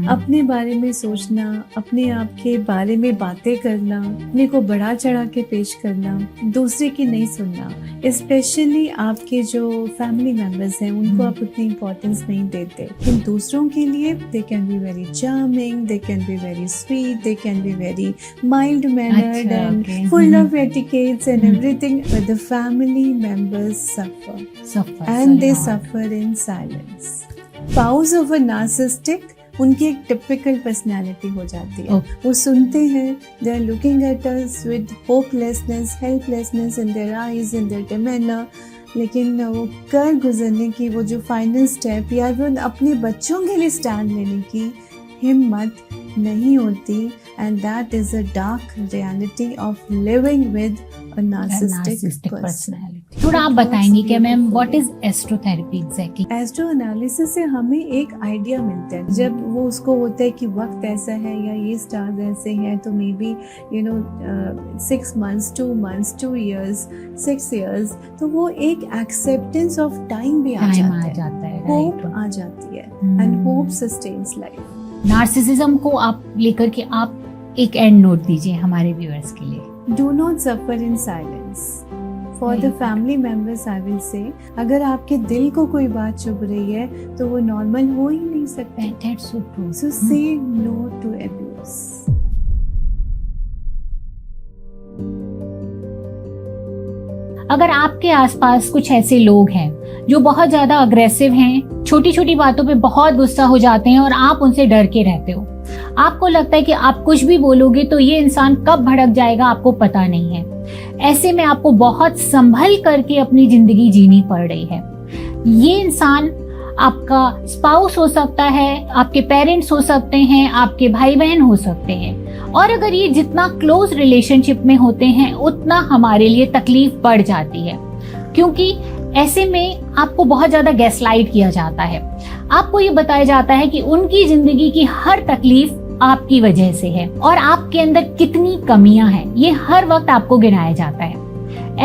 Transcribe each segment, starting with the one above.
अपने बारे में सोचना, अपने आप के बारे में बातें करना, अपने को बढ़ा चढ़ा के पेश करना, दूसरे की नहीं सुनना, स्पेशली आपके जो फैमिली मेम्बर्स हैं उनको आप उतनी इम्पोर्टेंस नहीं देते, लेकिन दूसरों के लिए दे can be very charming, they can be very sweet, they can be very mild mannered and full of etiquettes and everything, but the family members suffer and they suffer in silence. Spouse of a narcissistic, उनकी एक typical personality हो जाती है. वो सुनते हैं, they are looking at us with hopelessness, helplessness in their eyes, in their demeanor, लेकिन वो कर गुजरने की वो जो फाइनल स्टेप या वो अपने बच्चों के लिए स्टैंड लेने की हिम्मत नहीं होती. And that is a dark reality of living with a narcissistic personality. थोड़ा आप बताएंगे क्या ma'am, what is astrotherapy exactly? Astro analysis से हमें एक आइडिया मिलता है. जब वो उसको होता है कि वक्त ऐसा है या ये स्टार्स ऐसे हैं, तो may be 6 months, 2 months, 2 years, 6 years, तो वो एक एक्सेप्टेंस ऑफ टाइम भी आ जाता है, होप आ जाती है, and hope sustains life. Narcissism को आप लेकर के आप एक एंड नोट दीजिए हमारे व्यूअर्स के लिए. Do not suffer in silence. For the family members I will say, अगर आपके दिल को कोई बात चुभ रही है तो वो नॉर्मल हो ही नहीं सकता. That's so true. So say no to abuse. अगर आपके आसपास कुछ ऐसे लोग हैं जो बहुत ज्यादा अग्रेसिव हैं, छोटी छोटी बातों पे बहुत गुस्सा हो जाते हैं और आप उनसे डर के रहते हो, आपको लगता है कि आप कुछ भी बोलोगे तो ये इंसान कब भड़क जाएगा आपको पता नहीं है, ऐसे में आपको बहुत संभल करके अपनी जिंदगी जीनी पड़ रही है. ये इंसान आपका स्पाउस हो सकता है, आपके पेरेंट्स हो सकते हैं, आपके भाई बहन हो सकते हैं, और अगर ये जितना क्लोज रिलेशनशिप में होते हैं उतना हमारे लिए तकलीफ बढ़ जाती है, क्योंकि ऐसे में आपको बहुत ज्यादा गैसलाइट किया जाता है. आपको ये बताया जाता है कि उनकी जिंदगी की हर तकलीफ आपकी वजह से है और आपके अंदर कितनी कमियां हैं ये हर वक्त आपको गिनाया जाता है.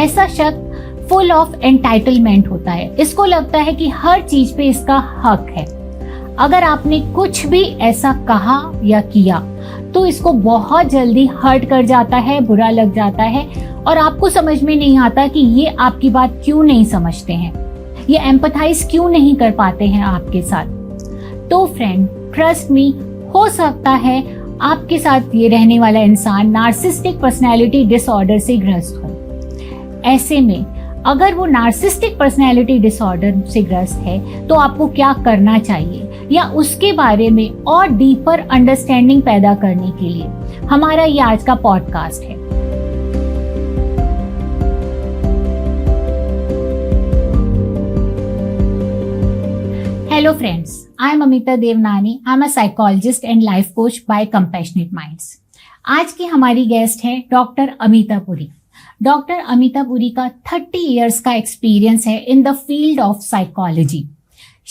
ऐसा शख्स फुल ऑफ एंटाइटलमेंट होता है, इसको लगता है कि हर चीज पे इसका हक है. अगर आपने कुछ भी ऐसा कहा या किया तो इसको बहुत जल्दी हर्ट कर जाता है, बुरा लग जाता है, और आपको समझ में नहीं आता कि ये आपकी बात क्यों नहीं समझते हैं, ये एम्पथाइज क्यों नहीं कर पाते हैं आपके साथ. तो फ्रेंड, ट्रस्ट मी, हो सकता है आपके साथ ये रहने वाला इंसान नार्सिसिस्टिक पर्सनैलिटी डिसऑर्डर से ग्रस्त हो. ऐसे में अगर वो नार्सिसिस्टिक पर्सनैलिटी डिसऑर्डर से ग्रस्त है तो आपको क्या करना चाहिए, या उसके बारे में और डीपर अंडरस्टैंडिंग पैदा करने के लिए हमारा ये आज का पॉडकास्ट है. Hello friends, I am Amita Devnani. I am a psychologist and life coach by Compassionate Minds. आज की हमारी गेस्ट है डॉक्टर अमिता पुरी. डॉक्टर अमिता पुरी का 30 years का एक्सपीरियंस है in the field of psychology.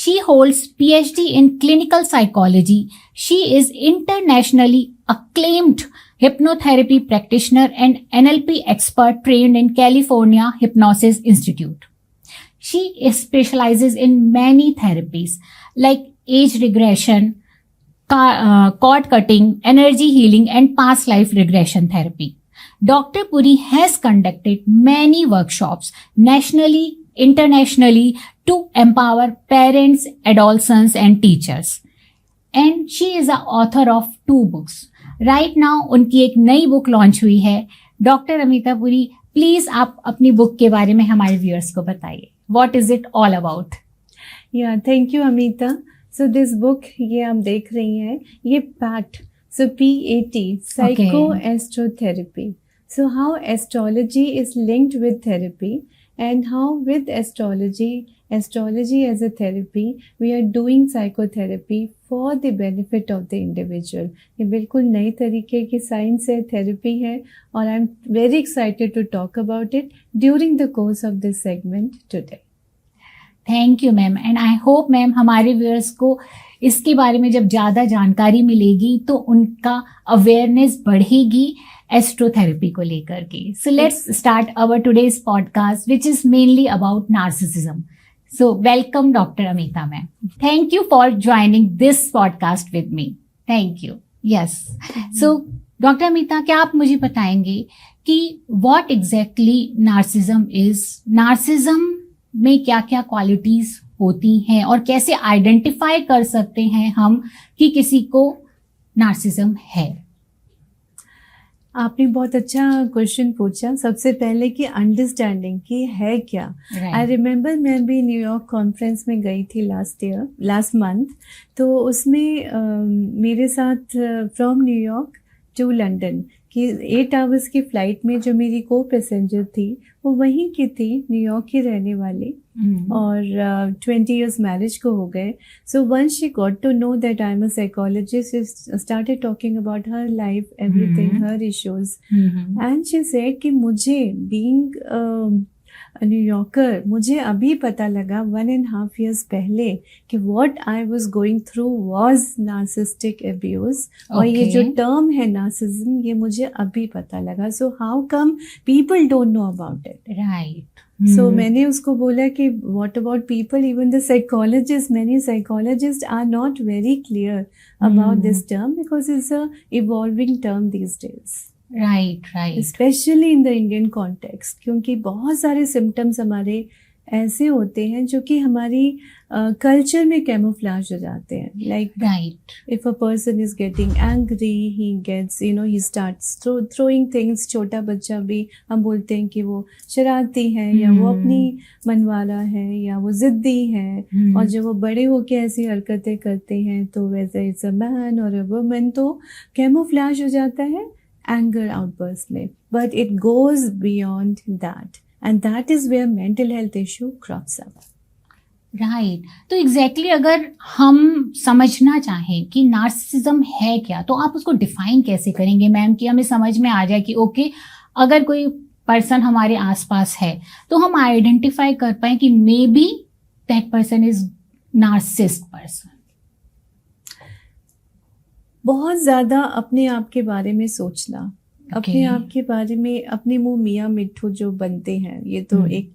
She holds PhD in clinical psychology. She is internationally acclaimed hypnotherapy practitioner and NLP expert trained in California Hypnosis Institute. She specializes in many therapies like age regression, cord cutting, energy healing, and past life regression therapy. Dr. Puri has conducted many workshops nationally, internationally to empower parents, adolescents, and teachers. And she is the author of 2 books. Right now, उनकी एक नई book launch हुई है. Doctor Amita Puri, please आप अपनी book के बारे में हमारे व्यूअर्स को बताइए. What is it all about? Yeah, thank you Amita. So this book, ये आप देख रही हैं, ये PAT, so PAT, psychoastrotherapy. So how astrology is linked with therapy, and how with astrology as a therapy, we are doing psychotherapy for the benefit of the individual. ये बिल्कुल नई तरीके की साइंस है, थेरेपी है, और I am very excited to talk about it during the course of this segment today. Thank you ma'am, and I hope ma'am हमारे viewers को इसके बारे में जब ज़्यादा जानकारी मिलेगी तो उनका अवेयरनेस बढ़ेगी एस्ट्रोथेरेपी को लेकर के. So let's start our today's podcast which is mainly about narcissism. So welcome Dr. Amita ma'am. Thank you for joining this podcast with me. Thank you. Yes, so doctor Amita, क्या आप मुझे बताएंगे कि what exactly narcissism is? Narcissism में क्या क्या qualities होती हैं और कैसे आइडेंटिफाई कर सकते हैं हम कि किसी को नार्सिज्म है? आपने बहुत अच्छा क्वेश्चन पूछा। सबसे पहले कि अंडरस्टैंडिंग कि है क्या। आई रिमेम्बर मैं भी न्यूयॉर्क कॉन्फ्रेंस में गई थी लास्ट मंथ। तो उसमें मेरे साथ फ्रॉम न्यूयॉर्क टू लंदन कि 8 आवर्स की फ़्लाइट में जो मेरी को पैसेंजर थी वो वहीं की थी, न्यूयॉर्क की रहने वाली, और 20 इयर्स मैरिज को हो गए। So once she got to know that I am a psychologist, she started talking about her life, everything, her issues, and she said कि मुझे बीइंग न्यूयॉर्कर, मुझे अभी पता लगा 1.5 years पहले कि what I was going through was narcissistic abuse। और ये जो टर्म है नार्सिज्म, ये मुझे अभी पता लगा। So how come people don't know about it? Right. So मैंने उसको बोला कि what about people, even the psychologists, many psychologists are not very clear about this term because it's a evolving term these days। Right, specially in the Indian context, क्योंकि बहुत सारे symptoms हमारे ऐसे होते हैं जो कि हमारी कल्चर में कैमोफ्लेज हो जाते हैं। Like if a person is getting angry, he gets he starts throwing things. छोटा बच्चा भी हम बोलते हैं कि वो शरारती है, या वो अपनी मनवाला है, या वो जिद्दी है। और जब वो बड़े होके ऐसी हरकतें करते हैं, तो वैसे इट्स अ मैन और अ वुमन, तो कैमोफ्लेज हो जाता है anger outburst में, but it goes beyond that, and that is where mental health issue crops up। Right. तो एग्जैक्टली अगर हम समझना चाहें कि नार्सिसिज्म है क्या, तो आप उसको डिफाइन कैसे करेंगे मैम, कि हमें समझ में आ जाए कि ओके, अगर कोई पर्सन हमारे आसपास है तो हम आइडेंटिफाई कर पाए कि may be that person is narcissist person. बहुत ज़्यादा अपने आप के बारे में सोचना, अपने आप के बारे में, अपने मुंह मियाँ मिट्ठू जो बनते हैं, ये तो एक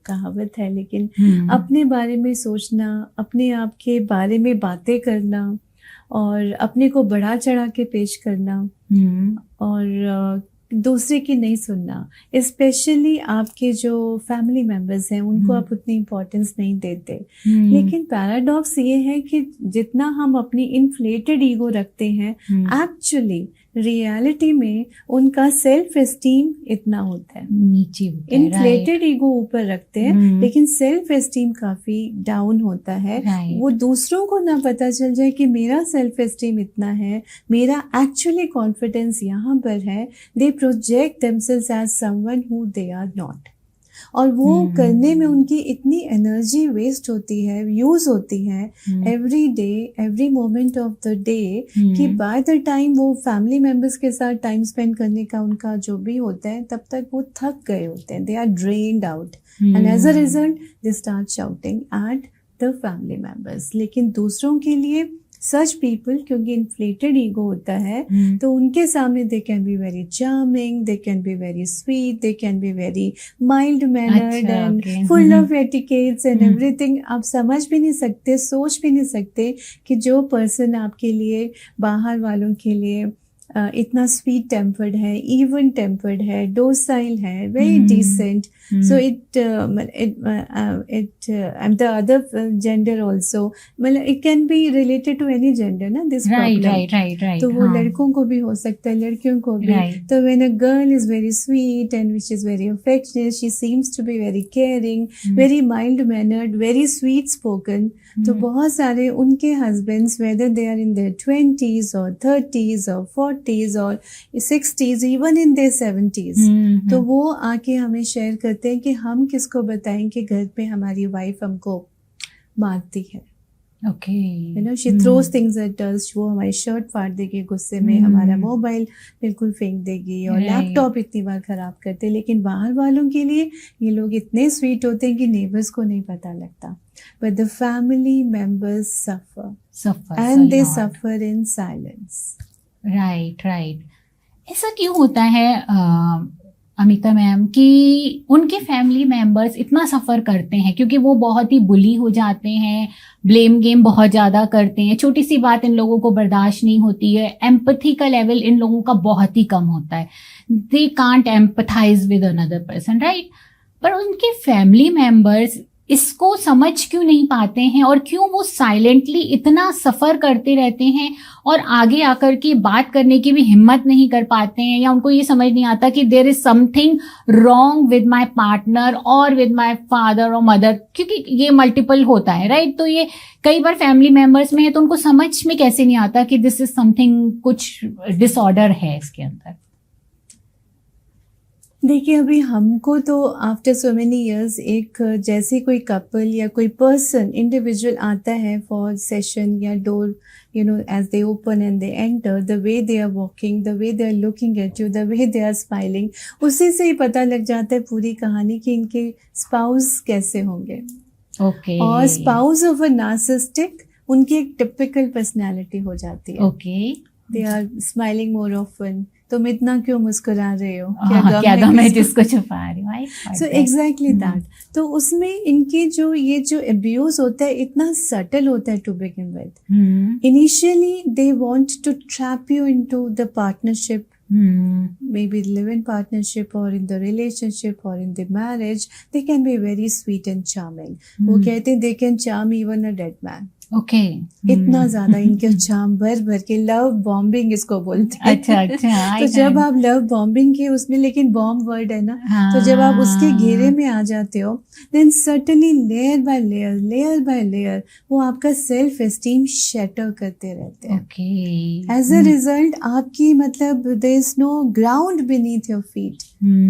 कहावत है, लेकिन अपने बारे में सोचना, अपने आप के बारे में बातें करना, और अपने को बढ़ा चढ़ा के पेश करना, और दूसरे की नहीं सुनना। स्पेशली आपके जो फैमिली मेम्बर्स हैं, उनको आप उतनी इम्पोर्टेंस नहीं देते। लेकिन पैराडॉक्स ये है कि जितना हम अपनी इन्फ्लेटेड ईगो रखते हैं, एक्चुअली रियलिटी में उनका सेल्फ एस्टीम इतना होता है, नीचे होता है। इन्फ्लेटेड ईगो ऊपर रखते हैं, लेकिन सेल्फ एस्टीम काफी डाउन होता है। वो दूसरों को ना पता चल जाए कि मेरा सेल्फ एस्टीम इतना है, मेरा एक्चुअली कॉन्फिडेंस यहाँ पर है। They project themselves as someone who they are not, और वो करने में उनकी इतनी एनर्जी वेस्ट होती है, यूज होती है every day, every moment of the day, कि बाय द टाइम वो फैमिली मेंबर्स के साथ टाइम स्पेंड करने का उनका जो भी होता है, तब तक वो थक गए होते हैं। They are drained out, and as a result they start shouting at the family members. लेकिन दूसरों के लिए सच पीपल, क्योंकि इन्फ्लेटेड ईगो होता है, तो उनके सामने they can be very charming, they can be very sweet, they can be very mild mannered and full of etiquettes and everything. आप समझ भी नहीं सकते, सोच भी नहीं सकते कि जो पर्सन आपके लिए, बाहर वालों के लिए इतना स्वीट टेम्पर्ड है, इवन टेम्पर्ड है, डोसाइल है, very decent. So it and the other gender also, मतलब it can be related to any gender ना, दिस प्रॉब्लम। तो वो लड़कों को भी हो सकता है, लड़कियों को भी। तो when a girl is very sweet and which is very affectionate, she seems to be very caring, very mild mannered, very sweet spoken, तो बहुत सारे उनके husbands, whether they are in their 20s और 30s और 40s और 60s, even in their 70s, तो वो आके हमें शेयर करते हैं कि हम किसको बताएं कि घर पे हमारी वाइफ हमको मारती है। Okay, you know, she throws things at us, वो हमारी शर्ट फाड़ देगी गुस्से में, हमारा मोबाइल बिल्कुल फेंक देगी, और लैपटॉप इतनी बार खराब करते। लेकिन बाहर वालों के लिए ये लोग इतने स्वीट होते हैं कि नेबर्स को नहीं पता लगता, but the family members suffer and they suffer in silence। Right. ऐसा क्यों होता है अमिता मैम कि उनके फैमिली मेंबर्स इतना सफ़र करते हैं क्योंकि वो बहुत ही बुली हो जाते हैं, ब्लेम गेम बहुत ज़्यादा करते हैं, छोटी सी बात इन लोगों को बर्दाश्त नहीं होती है, एम्पैथी का लेवल इन लोगों का बहुत ही कम होता है, they can't empathise with another person, right. पर उनके फैमिली मेंबर्स इसको समझ क्यों नहीं पाते हैं और क्यों वो साइलेंटली इतना सफ़र करते रहते हैं और आगे आकर के बात करने की भी हिम्मत नहीं कर पाते हैं, या उनको ये समझ नहीं आता कि there is something wrong with my partner और विद माय फादर और मदर, क्योंकि ये मल्टीपल होता है, राइट। तो ये कई बार फैमिली मेंबर्स में है तो उनको समझ में कैसे नहीं आता कि दिस इज समथिंग, कुछ डिसऑर्डर है इसके अंदर। देखिए, अभी हमको तो आफ्टर सो मेनी इयर्स एक जैसे कोई कपल या कोई पर्सन इंडिविजुअल आता है फॉर सेशन या door, you know, as they open and they enter, the way they are walking, the way they are looking at you, the way they are smiling, उसी से ही पता लग जाता है पूरी कहानी कि इनके स्पाउस कैसे होंगे। ओके। और स्पाउस ऑफ अ नार्सिसिस्टिक उनकी एक टिपिकल पर्सनैलिटी हो जाती है। Okay. They are smiling more often, तुम इतना क्यों मुस्कुरा रहे हो, क्या गम है जिसको छुपा रही हो। So exactly that. तो उसमें इनके जो ये जो अब्यूज होता है इतना सटल होता है to begin with. Initially they want to trap you into the partnership, maybe live in partnership or in the relationship or in the marriage. They can be very sweet and charming. वो कहते हैं they can charm even a dead man. Okay. इतना ज्यादा इनके charm भर भर के, love bombing इसको बोलते हैं। अच्छा। तो जब आप लव बॉम्बिंग के उसमें, लेकिन बॉम्ब वर्ड है ना, हाँ, तो जब आप उसके घेरे में आ जाते हो, then certainly layer by layer वो आपका सेल्फ एस्टीम शैटर करते रहते हैं। ओके। एज अ रिजल्ट आपकी मतलब there is no ground beneath your feet.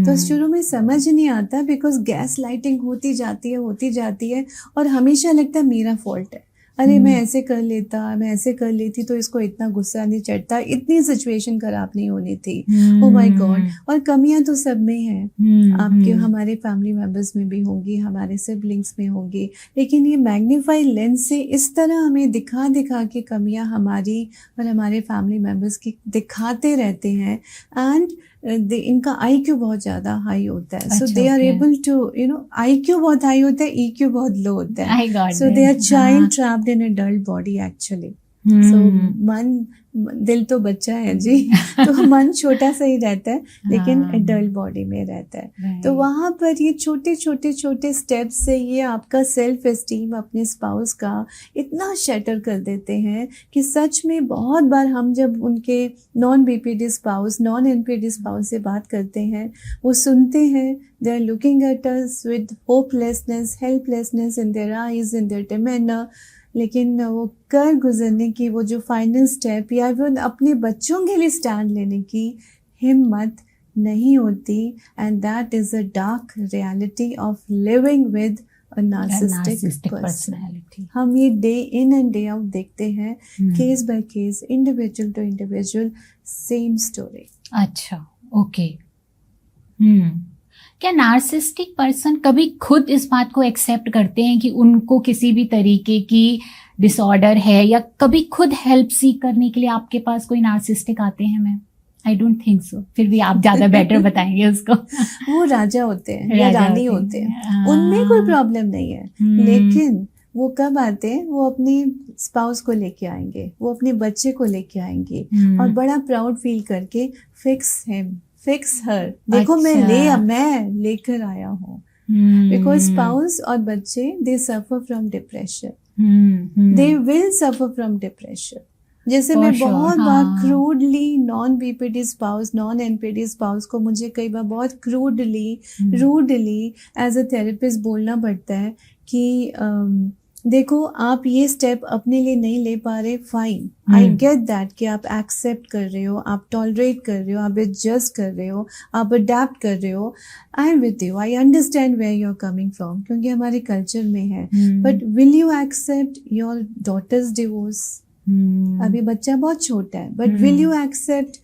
तो शुरू में समझ नहीं आता बिकॉज गैस लाइटिंग होती जाती है और हमेशा लगता है मेरा फॉल्ट है, अरे मैं ऐसे कर लेता, मैं ऐसे कर लेती तो इसको इतना गुस्सा नहीं चढ़ता, इतनी सिचुएशन खराब नहीं होनी थी, ओ माय गॉड। और कमियां तो सब में हैं, आपके हमारे फैमिली मेंबर्स में भी होंगी, हमारे सिबलिंग्स में होंगी, लेकिन ये मैग्नीफाइड लेंस से इस तरह हमें दिखा के कमियां हमारी और हमारे फैमिली मेंबर्स की दिखाते रहते हैं। एंड इनका IQ बहुत ज़्यादा हाई होता है, so they are able to, you know, IQ बहुत हाई होता है, EQ बहुत लो होता है, so they are child trapped in adult body actually. So मन, दिल तो बच्चा है जी, तो मन छोटा सा ही रहता है लेकिन एडल्ट बॉडी में रहता है। तो वहाँ पर ये छोटे स्टेप्स से ये आपका सेल्फ एस्टीम अपने स्पाउस का इतना शैटर कर देते हैं कि सच में बहुत बार हम जब उनके non BPD spouse, non NPD spouse से बात करते हैं, वो सुनते हैं, they are looking at us with hopelessness, helplessness in their eyes, in their demeanour, लेकिन वो कर गुजरने की वो जो फाइनल स्टेप या फिर अपने बच्चों के लिए स्टैंड लेने की हिम्मत नहीं होती। And that is a dark reality of living with a narcissistic personality. हम ये day in and day out देखते हैं, case by case, individual to individual, same story. अच्छा, ओके। क्या नार्सिसिस्टिक पर्सन कभी खुद इस बात को एक्सेप्ट करते हैं कि उनको किसी भी तरीके की डिसऑर्डर है, या कभी खुद हेल्प सीख करने के लिए आपके पास कोई नार्सिसिस्टिक आते हैं? Ma'am, I don't think so, फिर भी आप ज्यादा बेटर बताएंगे उसको। वो राजा होते हैं या रानी होते हैं, उनमें कोई प्रॉब्लम नहीं है, लेकिन वो कब आते हैं, वो अपने स्पाउस को लेके आएंगे, वो अपने बच्चे को लेके आएंगे और बड़ा प्राउड फील करके फिक्स हिम, फिक्स हर, देखो मैं लेकर आया हूँ। बिकॉज स्पाउस और बच्चे they suffer from depression, they will suffer from depression. जैसे मैं बहुत बार crudely non BPD spouse, non NPD spouse को मुझे कई बार बहुत crudely, rudely as a therapist बोलना पड़ता है कि देखो आप ये स्टेप अपने लिए नहीं ले पा रहे, फाइन, आई गेट दैट कि आप एक्सेप्ट कर रहे हो, आप टॉलरेट कर रहे हो, आप एडजस्ट कर रहे हो, आप अडेप्ट कर रहे हो, I am with you, I understand where you are coming from, क्योंकि हमारे कल्चर में है। But will you accept your daughter's divorce? अभी बच्चा बहुत छोटा है, but will you accept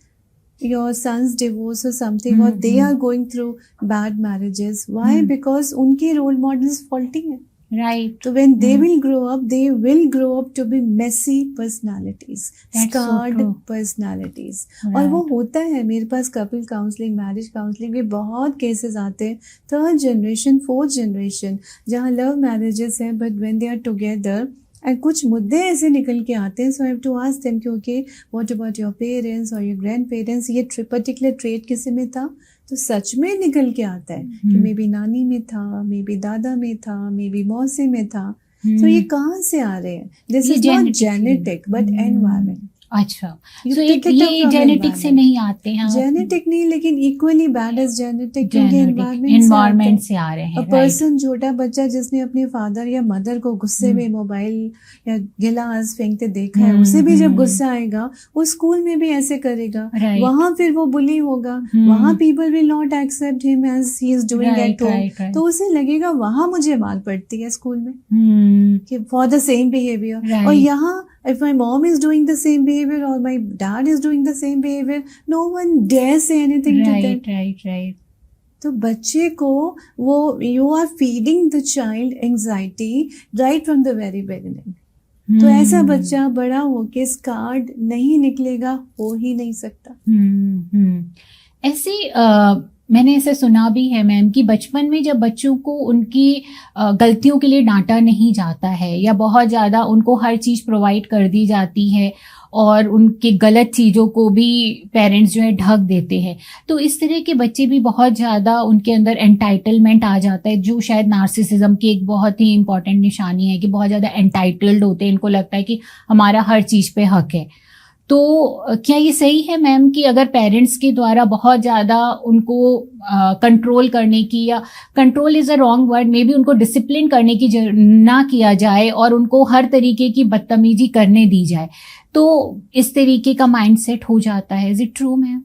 your son's divorce or something, or they are going through bad marriages? Why? Because उनके role models faulty हैं। Right. So when they will grow up, they will grow up to be messy personalities, That's so scarred true. personalities. Right. और वो होता है, मेरे पास couple counselling, marriage counselling में बहुत केसेस आते हैं, 3rd जनरेशन 4th जनरेशन, जहाँ लव मैरिजेस हैं but when they are together and कुछ मुद्दे ऐसे निकल के आते हैं, so I have to ask them क्योंकि व्हाट अबाउट योर पेरेंट्स और योर ग्रैंड पेरेंट्स, ये पर्टिकुलर ट्रेट किसी में था, तो सच में निकल के आता है कि मे बी नानी में था, मे बी दादा में था, मे बी मौसी में था। तो ये कहाँ से आ रहे हैं? This is not genetic but environment. अच्छा, You so pick it up ये from जेनेटिक से environment. नहीं आते हैं? जेनेटिक नहीं, लेकिन इक्वली बैड एज जेनेटिक, क्योंकि एनवायरमेंट से आ रहे हैं। पर्सन, छोटा बच्चा जिसने अपने फादर या मदर को गुस्से में मोबाइल या गिलास फेंकते देखा है, उसे भी जब गुस्सा आएगा वो स्कूल में भी ऐसे करेगा, वहां फिर वो बुली होगा, वहां people will not accept him as he is doing at home, तो उसे लगेगा वहां मुझे मार पड़ती है स्कूल में कि फॉर द सेम बिहेवियर। और यहाँ if my mom is doing the same behavior or my dad is doing the same behavior, no one dare say anything to them. Right. तो बच्चे को वो, you are feeding the child anxiety right from the very beginning. तो ऐसा बच्चा बड़ा होके scarred नहीं निकलेगा, हो ही नहीं सकता। ऐसे मैंने ऐसे सुना भी है मैम कि बचपन में जब बच्चों को उनकी गलतियों के लिए डांटा नहीं जाता है या बहुत ज़्यादा उनको हर चीज़ प्रोवाइड कर दी जाती है और उनके गलत चीज़ों को भी पेरेंट्स जो है ढक देते हैं, तो इस तरह के बच्चे भी बहुत ज़्यादा उनके अंदर एंटाइटलमेंट आ जाता है, जो शायद नार्सिसिज्म की एक बहुत ही इंपॉर्टेंट निशानी है कि बहुत ज़्यादा एंटाइटल्ड होते हैं, इनको लगता है कि हमारा हर चीज़ पे हक है। तो क्या ये सही है मैम कि अगर पेरेंट्स के द्वारा बहुत ज़्यादा उनको कंट्रोल करने की, या control is a wrong word, may be उनको डिसिप्लिन करने की ना किया जाए और उनको हर तरीके की बदतमीजी करने दी जाए, तो इस तरीके का माइंडसेट हो जाता है? Is it true ma'am?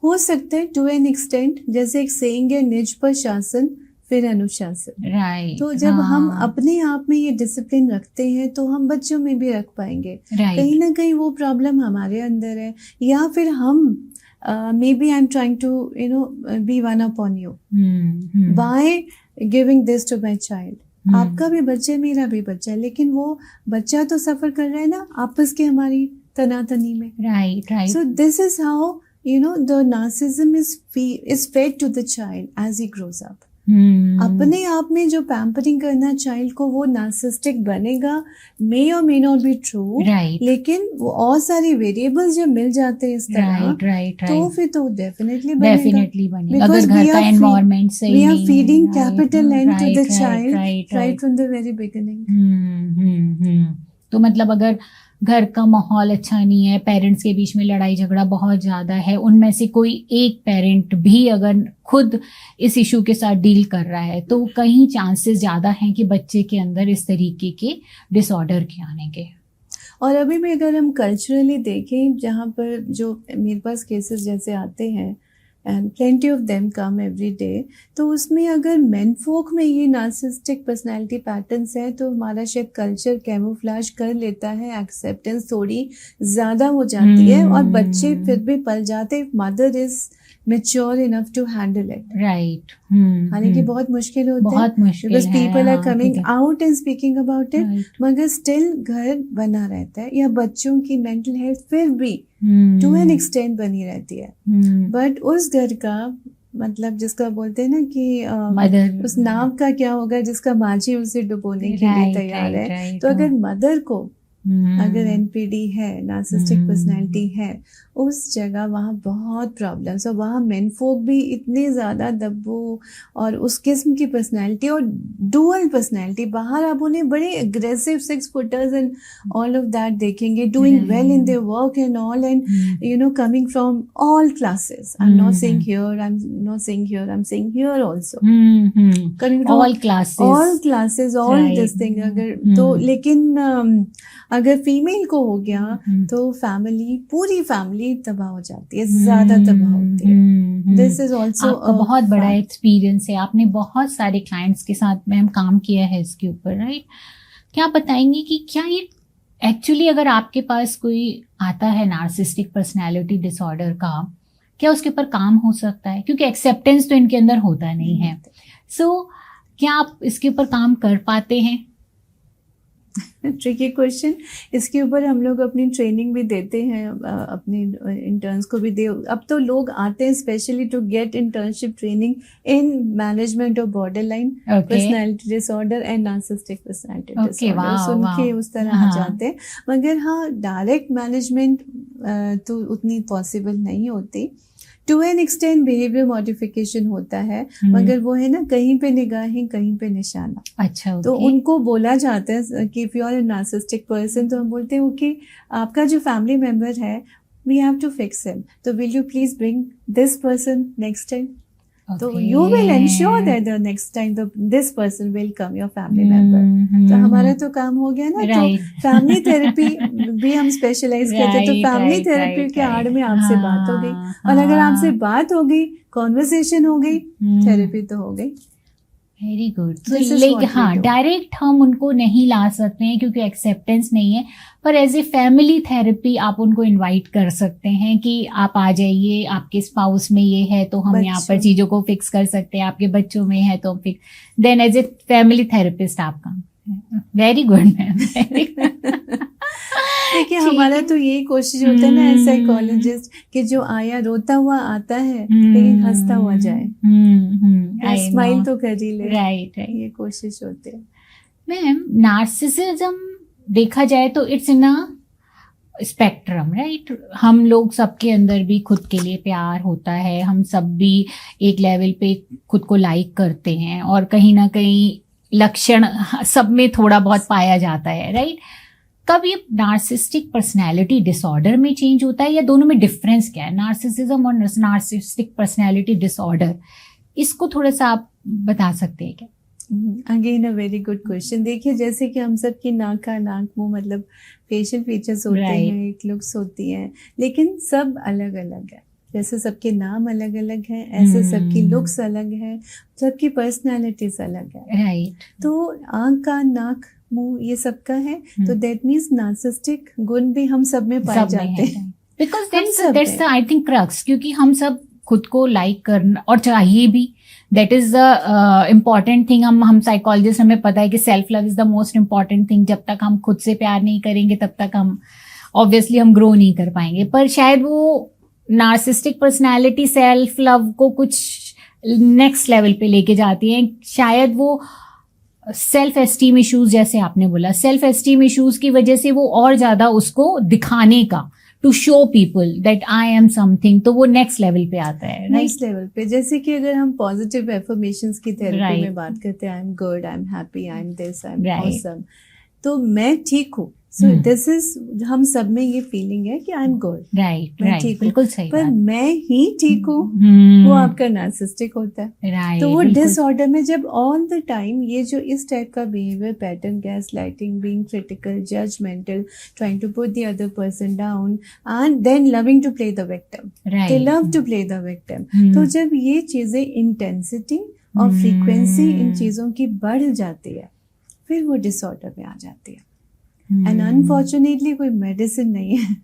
हो सकता है टू एन एक्सटेंट, जैसे एक सेइंग है, निज पर शासन फिर अनुशासन। राइट। तो जब हम अपने आप में ये डिसिप्लिन रखते हैं तो हम बच्चों में भी रख पाएंगे। कहीं ना कहीं वो प्रॉब्लम हमारे अंदर है, या फिर हम may be I am trying to be one upon you by giving this to my child. आपका भी बच्चा, मेरा भी बच्चा, लेकिन वो बच्चा तो सफर कर रहा है ना आपस के हमारी तनातनी में। Right. So this is how the narcissism is fed to the child as he grows up. अपने आप में जो पैम्परिंग करना चाइल्ड को, वो नार्सिस्टिक बनेगा, मे और मे नॉट बी ट्रू, लेकिन वो और सारी वेरिएबल्स जब मिल जाते हैं इस तरह, तो फिर तो डेफिनेटली बनेगा। अगर घर का एनवायरनमेंट सही नहीं है, we are feeding capital N to the child right from the very beginning. तो मतलब अगर घर का माहौल अच्छा नहीं है, पेरेंट्स के बीच में लड़ाई झगड़ा बहुत ज़्यादा है, उनमें से कोई एक पेरेंट भी अगर खुद इस इशू के साथ डील कर रहा है, तो कहीं चांसेस ज़्यादा हैं कि बच्चे के अंदर इस तरीके के डिसऑर्डर के आने के। और अभी भी अगर हम कल्चरली देखें, जहाँ पर जो मेरे पास केसेस जैसे आते हैं, and plenty of them come every day, तो उसमें अगर मेन फोक में ये नार्सिस्टिक पर्सनालिटी पैटर्न्स हैं, तो हमारा शायद कल्चर कैमोफ्लेज कर लेता है, एक्सेप्टेंस थोड़ी ज़्यादा हो जाती है और बच्चे फिर भी पल जाते, mother is mature enough to handle it. Right. हालांकि बहुत मुश्किल होता है, बहुत मुश्किल because people है, are coming out and speaking about it, Right. मगर still घर बना रहता है, या बच्चों की mental health फिर भी to an extent बनी रहती है, but उस घर का मतलब जिसका बोलते हैं ना कि उस नाव का क्या होगा जिसका माझी उसे डुबोने के लिए तैयार है। तो अगर मदर को अगर एनपीडी है, नार्सिस्टिक पर्सनालिटी है, उस जगह वहाँ बहुत प्रॉब्लम्स, और वहाँ मेन फोक भी इतने ज़्यादा दब्बू और उस किस्म की पर्सनालिटी और डुअल पर्सनालिटी, बाहर आप उन्हें बड़े aggressive 6 footers and all of that देखेंगे, doing well in their work and all, and coming from all classes. I am not saying here, I am not saying here, I am saying here also, coming from all classes, all this thing. अगर तो लेकिन अगर female को हो गया तो family, पूरी family तबाह हो जाती है, ज्यादा तबाह होती है। दिस इज ऑल्सो बहुत बड़ा एक्सपीरियंस है, आपने बहुत सारे क्लाइंट्स के साथ में हम काम किया है इसके ऊपर, राइट? क्या आप बताएंगे कि क्या ये एक्चुअली अगर आपके पास कोई आता है नार्सिस्टिक पर्सनैलिटी डिसऑर्डर का, क्या उसके ऊपर काम हो सकता है? क्योंकि एक्सेप्टेंस तो इनके अंदर होता नहीं है। सो क्या आप इसके ऊपर काम कर पाते हैं? Tricky question. इसके ऊपर हम लोग अपनी ट्रेनिंग भी देते हैं, अपने इंटर्न्स को भी दे। अब तो लोग आते हैं specially to get internship training in management of border line personality disorder and narcissistic personality disorder, सुन के उस तरह आ जाते हैं। मगर हाँ, डायरेक्ट मैनेजमेंट तो उतनी पॉसिबल नहीं होती। To an extent behaviour modification होता है, मगर वो है ना, कहीं पे निगाहें कहीं पे निशाना। अच्छा, तो उनको बोला जाता है कि if you are a narcissistic person, तो हम बोलते हैं कि आपका जो फैमिली मेंबर है, we have to fix him, तो will you please bring this person next time. तो you will ensure that the next time this person will come, your family member. तो हमारा तो काम हो गया ना। तो फैमिली थेरेपी भी हम स्पेशलाइज करते हैं। तो फैमिली थेरेपी के आड़ में आपसे बात हो गई, और अगर आपसे बात हो गई, कॉन्वर्सेशन हो गई, थेरेपी तो हो गई। Very good. तो लाइक हाँ, डायरेक्ट हम उनको नहीं ला सकते हैं क्योंकि एक्सेप्टेंस नहीं है, पर एज ए फैमिली थेरेपी आप उनको इनवाइट कर सकते हैं कि आप आ जाइए, आपके स्पाउस में ये है तो हम यहाँ पर चीजों को फिक्स कर सकते हैं, आपके बच्चों में है तो हम fix, then as a family therapist आप काम। Very good ma'am. देखिए, हमारा तो यही कोशिश होता है ना एज साइकोलॉजिस्ट, कि जो आया रोता हुआ आता है लेकिन हंसता हुआ जाए, स्माइल तो कर ही ले। राइट, ये कोशिश होती है। मैम, नार्सिसिज्म देखा जाए तो it's in a spectrum, right? हम लोग सबके अंदर भी खुद के लिए प्यार होता है, हम सब भी एक लेवल पे खुद को लाइक करते हैं, और कहीं ना कहीं लक्षण सब में थोड़ा बहुत पाया जाता है, राइट? कब ये नार्सिसिस्टिक पर्सनैलिटी डिसऑर्डर में चेंज होता है, या दोनों में डिफरेंस क्या है, नार्सिसिज्म और नार्सिसिस्टिक पर्सनैलिटी डिसऑर्डर? इसको थोड़ा सा आप बता सकते हैं क्या? Again a very good question. देखिए, जैसे कि हम सब की नाक मुंह मतलब फेशियल फीचर्स होते हैं, एक लुक्स होती है, लेकिन सब अलग अलग है। जैसे सबके नाम अलग अलग हैं, ऐसे सबकी लुक्स अलग है, सबकी पर्सनैलिटीज अलग है, राइट? तो आंख का, नाक, मुंह, ये सबका है। तो दैट मीन्स नार्सिसिस्टिक गुण भी हम सब में पाए जाते हैं, because that's the I think crux, क्योंकि हम सब खुद को लाइक करना और चाहिए भी, that is the important thing. हम साइकोलॉजिस्ट, हमें पता है कि self love is the most important thing. जब तक हम खुद से प्यार नहीं करेंगे तब तक हम ऑब्वियसली हम ग्रो नहीं कर पाएंगे। पर शायद वो नार्सिसिस्टिक पर्सनैलिटी सेल्फ लव को कुछ नेक्स्ट लेवल पे लेके जाती है। शायद वो सेल्फ एस्टीम इश्यूज, जैसे आपने बोला, सेल्फ एस्टीम इश्यूज की वजह से वो और ज्यादा उसको दिखाने का, to show people that I am something, तो वो नेक्स्ट लेवल पे आता है, नेक्स्ट लेवल पे। जैसे कि अगर हम पॉजिटिव एफर्मेशंस की थेरेपी में बात करते हैं, I am good, I am happy, I am this, I am awesome, तो मैं ठीक हूँ। सो दिस इज, हम सब में ये फीलिंग है कि आई एम गुड, राइट, मैं ठीक, बिल्कुल सही। पर मैं ही ठीक हूँ, वो आपका नार्सिसिस्टिक होता है। तो वो डिसऑर्डर में जब ऑल द टाइम ये जो इस टाइप का behaviour pattern, gaslighting, being critical, judgemental, trying to put the other person down, and then loving to play the victim, they love to play the victim. तो जब ये चीजें intensity और frequency in चीजों की बढ़ जाती है, फिर वो डिसऑर्डर में आ जाती है। एंड अनफॉर्चुनेटली कोई मेडिसिन नहीं है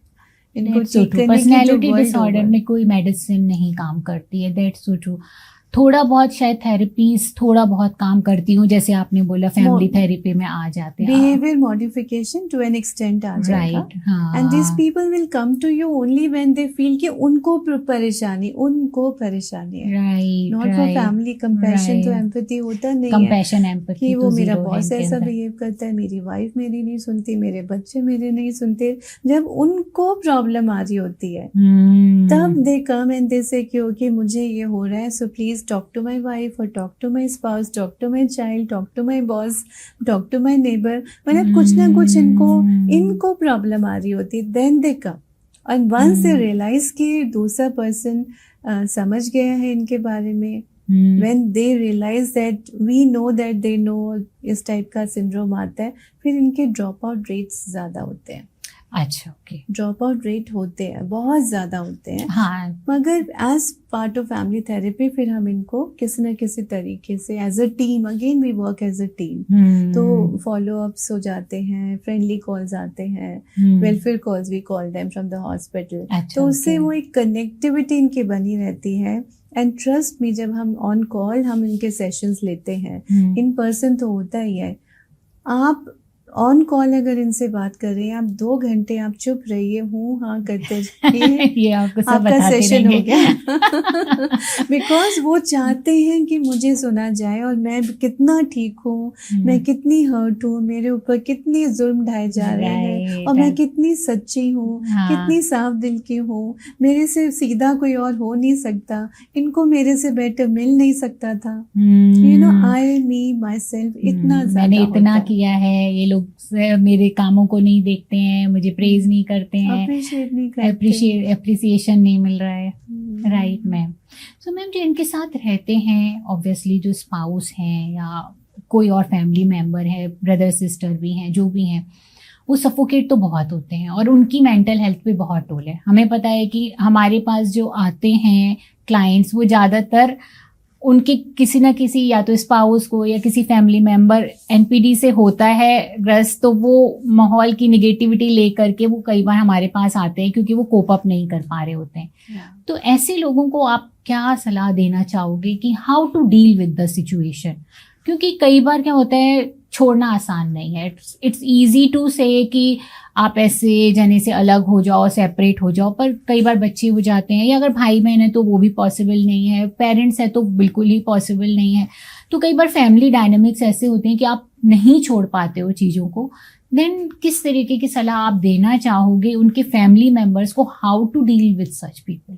इनको ठीक करने की। पर्सनैलिटी डिसऑर्डर में कोई मेडिसिन नहीं काम करती है, दैट्स सो ट्रू। थोड़ा बहुत शायद थेरेपीज थोड़ा बहुत काम करती हूँ, जैसे आपने बोला फैमिली थेरेपी में आ जाते हैं, behaviour modification to an extent आ जाएगा, and this people will come to you only when they feel कि उनको परेशानी है, right? Not for family compassion. तो एम्पैथी होता नहीं है, कंपैशन एम्पैथी कि वो मेरा बॉस ऐसा बिहेव करता है, मेरी वाइफ मेरी नहीं सुनती, मेरे बच्चे मेरे नहीं सुनते। जब उनको प्रॉब्लम आ रही होती है तब दे कम एंड दे से कि मुझे ये हो रहा है, so please talk to my wife or talk to my spouse, talk to my child, talk to my boss, talk to my neighbor। मतलब कुछ ना कुछ इनको प्रॉब्लम आ रही होती, then they come and once they realize कि दूसरा person समझ गया है इनके बारे में, when they realize that we know that they know, इस टाइप का सिंड्रोम आता है, फिर इनके ड्रॉप आउट रेट्स ज्यादा होते हैं। अच्छा, ओके। ड्रॉप आउट रेट होते हैं, बहुत ज़्यादा होते हैं, हाँ। मगर as part of family therapy फिर हम इनको किसी न किसी तरीके से as a team, again we work as a team, तो फॉलो अप्स हो जाते हैं, फ्रेंडली कॉल्स आते हैं, welfare calls we call them from the hospital, अच्छा, तो उससे okay. वो एक कनेक्टिविटी इनकी बनी रहती है। एंड ट्रस्ट मी, जब हम ऑन कॉल हम इनके सेशंस लेते हैं, इन पर्सन तो होता ही है, आप ऑन कॉल अगर इनसे बात कर रहे हैं, आप 2 घंटे आप चुप रहिए, हूँ हाँ करते रहिए, ये आपको सब आपका बताते सेशन हो रहेंगे। गया। बिकॉज वो चाहते हैं कि मुझे सुना जाए और मैं कितना ठीक हूँ, मैं कितनी हर्ट हूँ, मेरे ऊपर कितने जुल्म ढाए जा रहे हैं, और मैं कितनी सच्ची हूँ, कितनी साफ दिल की हूँ, मेरे से सीधा कोई और हो नहीं सकता, इनको मेरे से बेटर मिल नहीं सकता था, you know, I me my self, इतना मैंने इतना होता किया है, ये लोग मेरे कामों को नहीं देखते हैं, मुझे प्रेज नहीं करते हैं, अप्रिशिएट नहीं करते, एप्रिसिएशन नहीं मिल रहा है। Right ma'am. सो मैम, जो इनके साथ रहते हैं, ऑब्वियसली जो स्पाउस हैं या कोई और फैमिली मेंबर है, ब्रदर सिस्टर भी हैं, जो भी हैं, वो सफोकेट तो बहुत होते हैं और उनकी मेंटल हेल्थ पे बहुत टोल है। हमें पता है कि हमारे पास जो आते हैं क्लाइंट्स, वो ज़्यादातर उनके किसी ना किसी, या तो स्पाउस को या किसी फैमिली मेंबर एनपीडी से होता है ग्रस्त, तो वो माहौल की निगेटिविटी लेकर के वो कई बार हमारे पास आते हैं क्योंकि वो कोप अप नहीं कर पा रहे होते हैं। तो ऐसे लोगों को आप क्या सलाह देना चाहोगे कि how to deal with the situation? क्योंकि कई बार क्या होता है, छोड़ना आसान नहीं है। इट्स ईजी टू से कि आप ऐसे जने से अलग हो जाओ, सेपरेट हो जाओ, पर कई बार बच्चे हो जाते हैं, या अगर भाई बहन है तो वो भी पॉसिबल नहीं है, पेरेंट्स है तो बिल्कुल ही पॉसिबल नहीं है। तो कई बार फैमिली डायनामिक्स ऐसे होते हैं कि आप नहीं छोड़ पाते हो चीज़ों को। देन किस तरीके की सलाह आप देना चाहोगे उनके फैमिली मेम्बर्स को, how to deal with such people?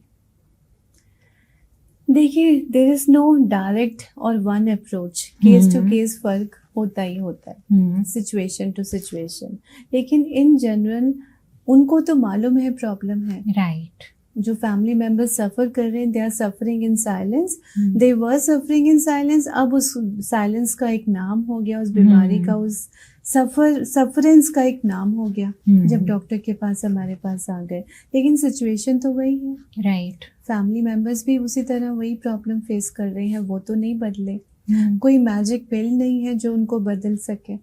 देखिए, देयर इज नो डायरेक्ट और one approach, case to case फर्क होता ही होता है, सिचुएशन टू सिचुएशन, लेकिन इन जनरल उनको तो मालूम है प्रॉब्लम है। राइट। जो फैमिली मेंबर्स सफर कर रहे हैं, they are suffering in silence, they were suffering in silence, अब उस साइलेंस का एक नाम हो गया, उस बीमारी का, उस सफरेंस का एक नाम हो गया जब डॉक्टर के पास हमारे पास आ गए, लेकिन सिचुएशन तो वही है। राइट। फैमिली मेंबर्स भी उसी तरह वही प्रॉब्लम फेस कर रहे हैं, वो तो नहीं बदले। कोई मैजिक पिल नहीं है जो उनको बदल सके।